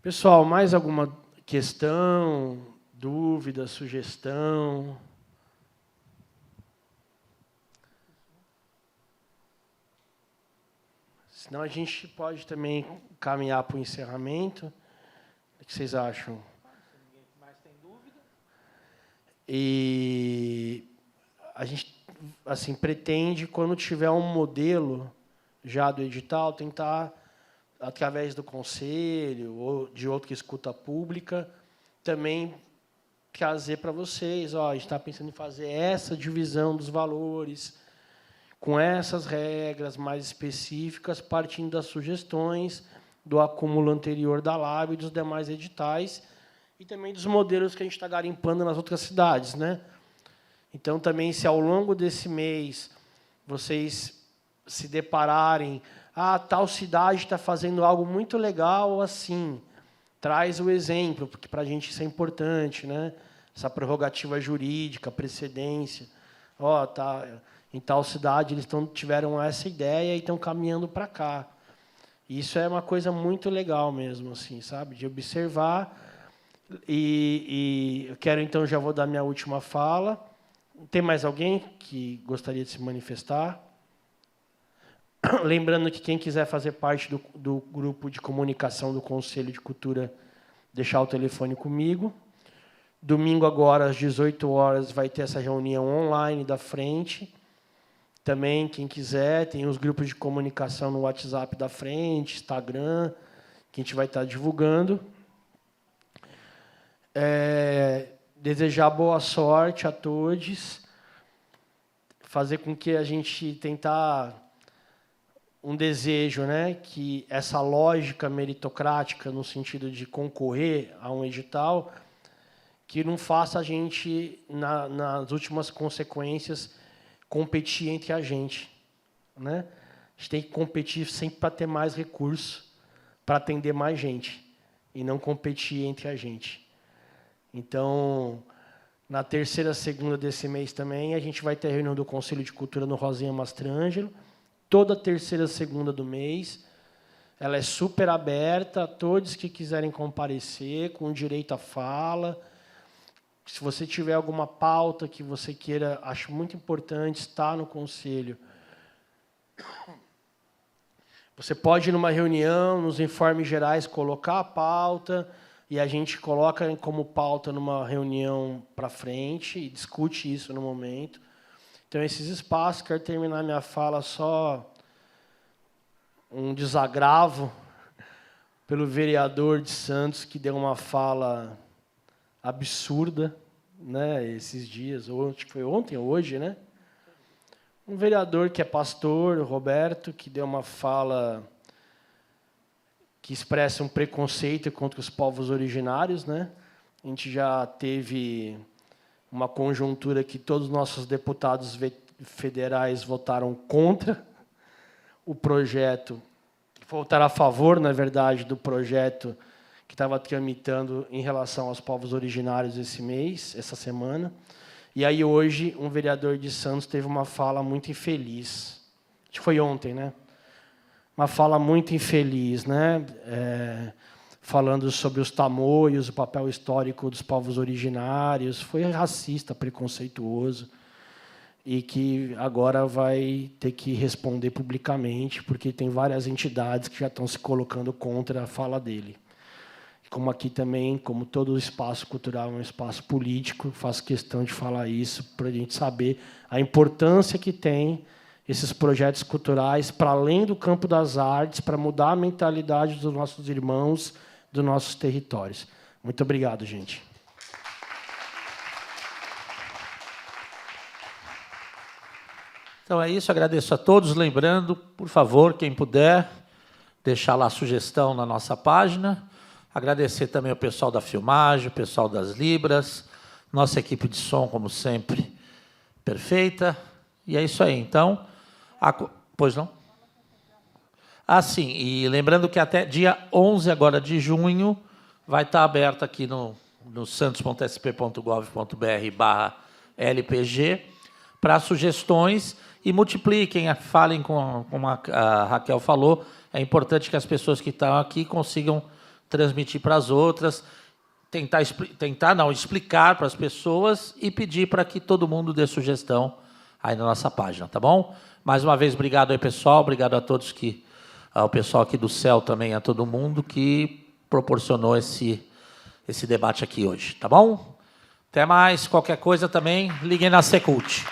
S2: Pessoal, mais alguma questão, dúvida, sugestão? Senão a gente pode também caminhar para o encerramento. O que vocês acham? E a gente assim, pretende, quando tiver um modelo já do edital, tentar, através do conselho ou de outro que escuta pública, também trazer para vocês, ó, a gente está pensando em fazer essa divisão dos valores, com essas regras mais específicas, partindo das sugestões do acúmulo anterior da LAB e dos demais editais, e também dos modelos que a gente está garimpando nas outras cidades, né? Então, também, se ao longo desse mês vocês se depararem, tal cidade está fazendo algo muito legal assim, traz o exemplo, porque para a gente isso é importante, né? Essa prerrogativa jurídica, precedência. Em tal cidade eles tiveram essa ideia e estão caminhando para cá. Isso é uma coisa muito legal mesmo, assim, sabe? De observar. E eu quero, então, já vou dar minha última fala. Tem mais alguém que gostaria de se manifestar? Lembrando que quem quiser fazer parte do grupo de comunicação do Conselho de Cultura, deixar o telefone comigo. Domingo, agora, às 18 horas, vai ter essa reunião online da frente. Também, quem quiser, tem os grupos de comunicação no WhatsApp da frente, Instagram, que a gente vai estar divulgando. Desejar boa sorte a todos. Fazer com que a gente tentar um desejo, né, que essa lógica meritocrática, no sentido de concorrer a um edital, que não faça a gente, nas últimas consequências, competir entre a gente, né? A gente tem que competir sempre para ter mais recursos, para atender mais gente, e não competir entre a gente. Então, na terceira segunda desse mês também, a gente vai ter a reunião do Conselho de Cultura no Rosinha Mastrangelo, toda terceira segunda do mês. Ela é super aberta a todos que quiserem comparecer, com direito à fala. Se você tiver alguma pauta que você queira, acho muito importante estar no conselho. Você pode, numa reunião, nos informes gerais, colocar a pauta, e a gente coloca como pauta numa reunião para frente e discute isso no momento. Então, esses espaços, quero terminar minha fala só um desagravo pelo vereador de Santos, que deu uma fala absurda, né, esses dias, acho que foi ontem ou hoje, né? Um vereador que é pastor, o Roberto, que deu uma fala que expressa um preconceito contra os povos originários, né? A gente já teve uma conjuntura que todos os nossos deputados federais votaram contra o projeto, votaram a favor, na verdade, do projeto que estava tramitando em relação aos povos originários essa semana. E aí, hoje, um vereador de Santos teve uma fala muito infeliz. Acho que foi ontem, né? Uma fala muito infeliz, né? Falando sobre os tamoios, o papel histórico dos povos originários. Foi racista, preconceituoso. E que agora vai ter que responder publicamente, porque tem várias entidades que já estão se colocando contra a fala dele. Como aqui também, como todo espaço cultural é um espaço político, faço questão de falar isso para a gente saber a importância que tem esses projetos culturais para além do campo das artes, para mudar a mentalidade dos nossos irmãos, dos nossos territórios. Muito obrigado, gente.
S3: Então é isso, agradeço a todos. Lembrando, por favor, quem puder, deixar lá a sugestão na nossa página. Agradecer também ao pessoal da filmagem, o pessoal das Libras, nossa equipe de som, como sempre, perfeita. E é isso aí. Então, pois não? Sim, e lembrando que até dia 11 agora de junho vai estar aberto aqui no santos.sp.gov.br/LPG para sugestões e multipliquem, falem como a Raquel falou. É importante que as pessoas que estão aqui consigam transmitir para as outras, explicar para as pessoas e pedir para que todo mundo dê sugestão aí na nossa página, tá bom? Mais uma vez, obrigado aí, pessoal, obrigado a todos ao pessoal aqui do CEL também, a todo mundo que proporcionou esse debate aqui hoje, tá bom? Até mais, qualquer coisa também, liguem na Secult.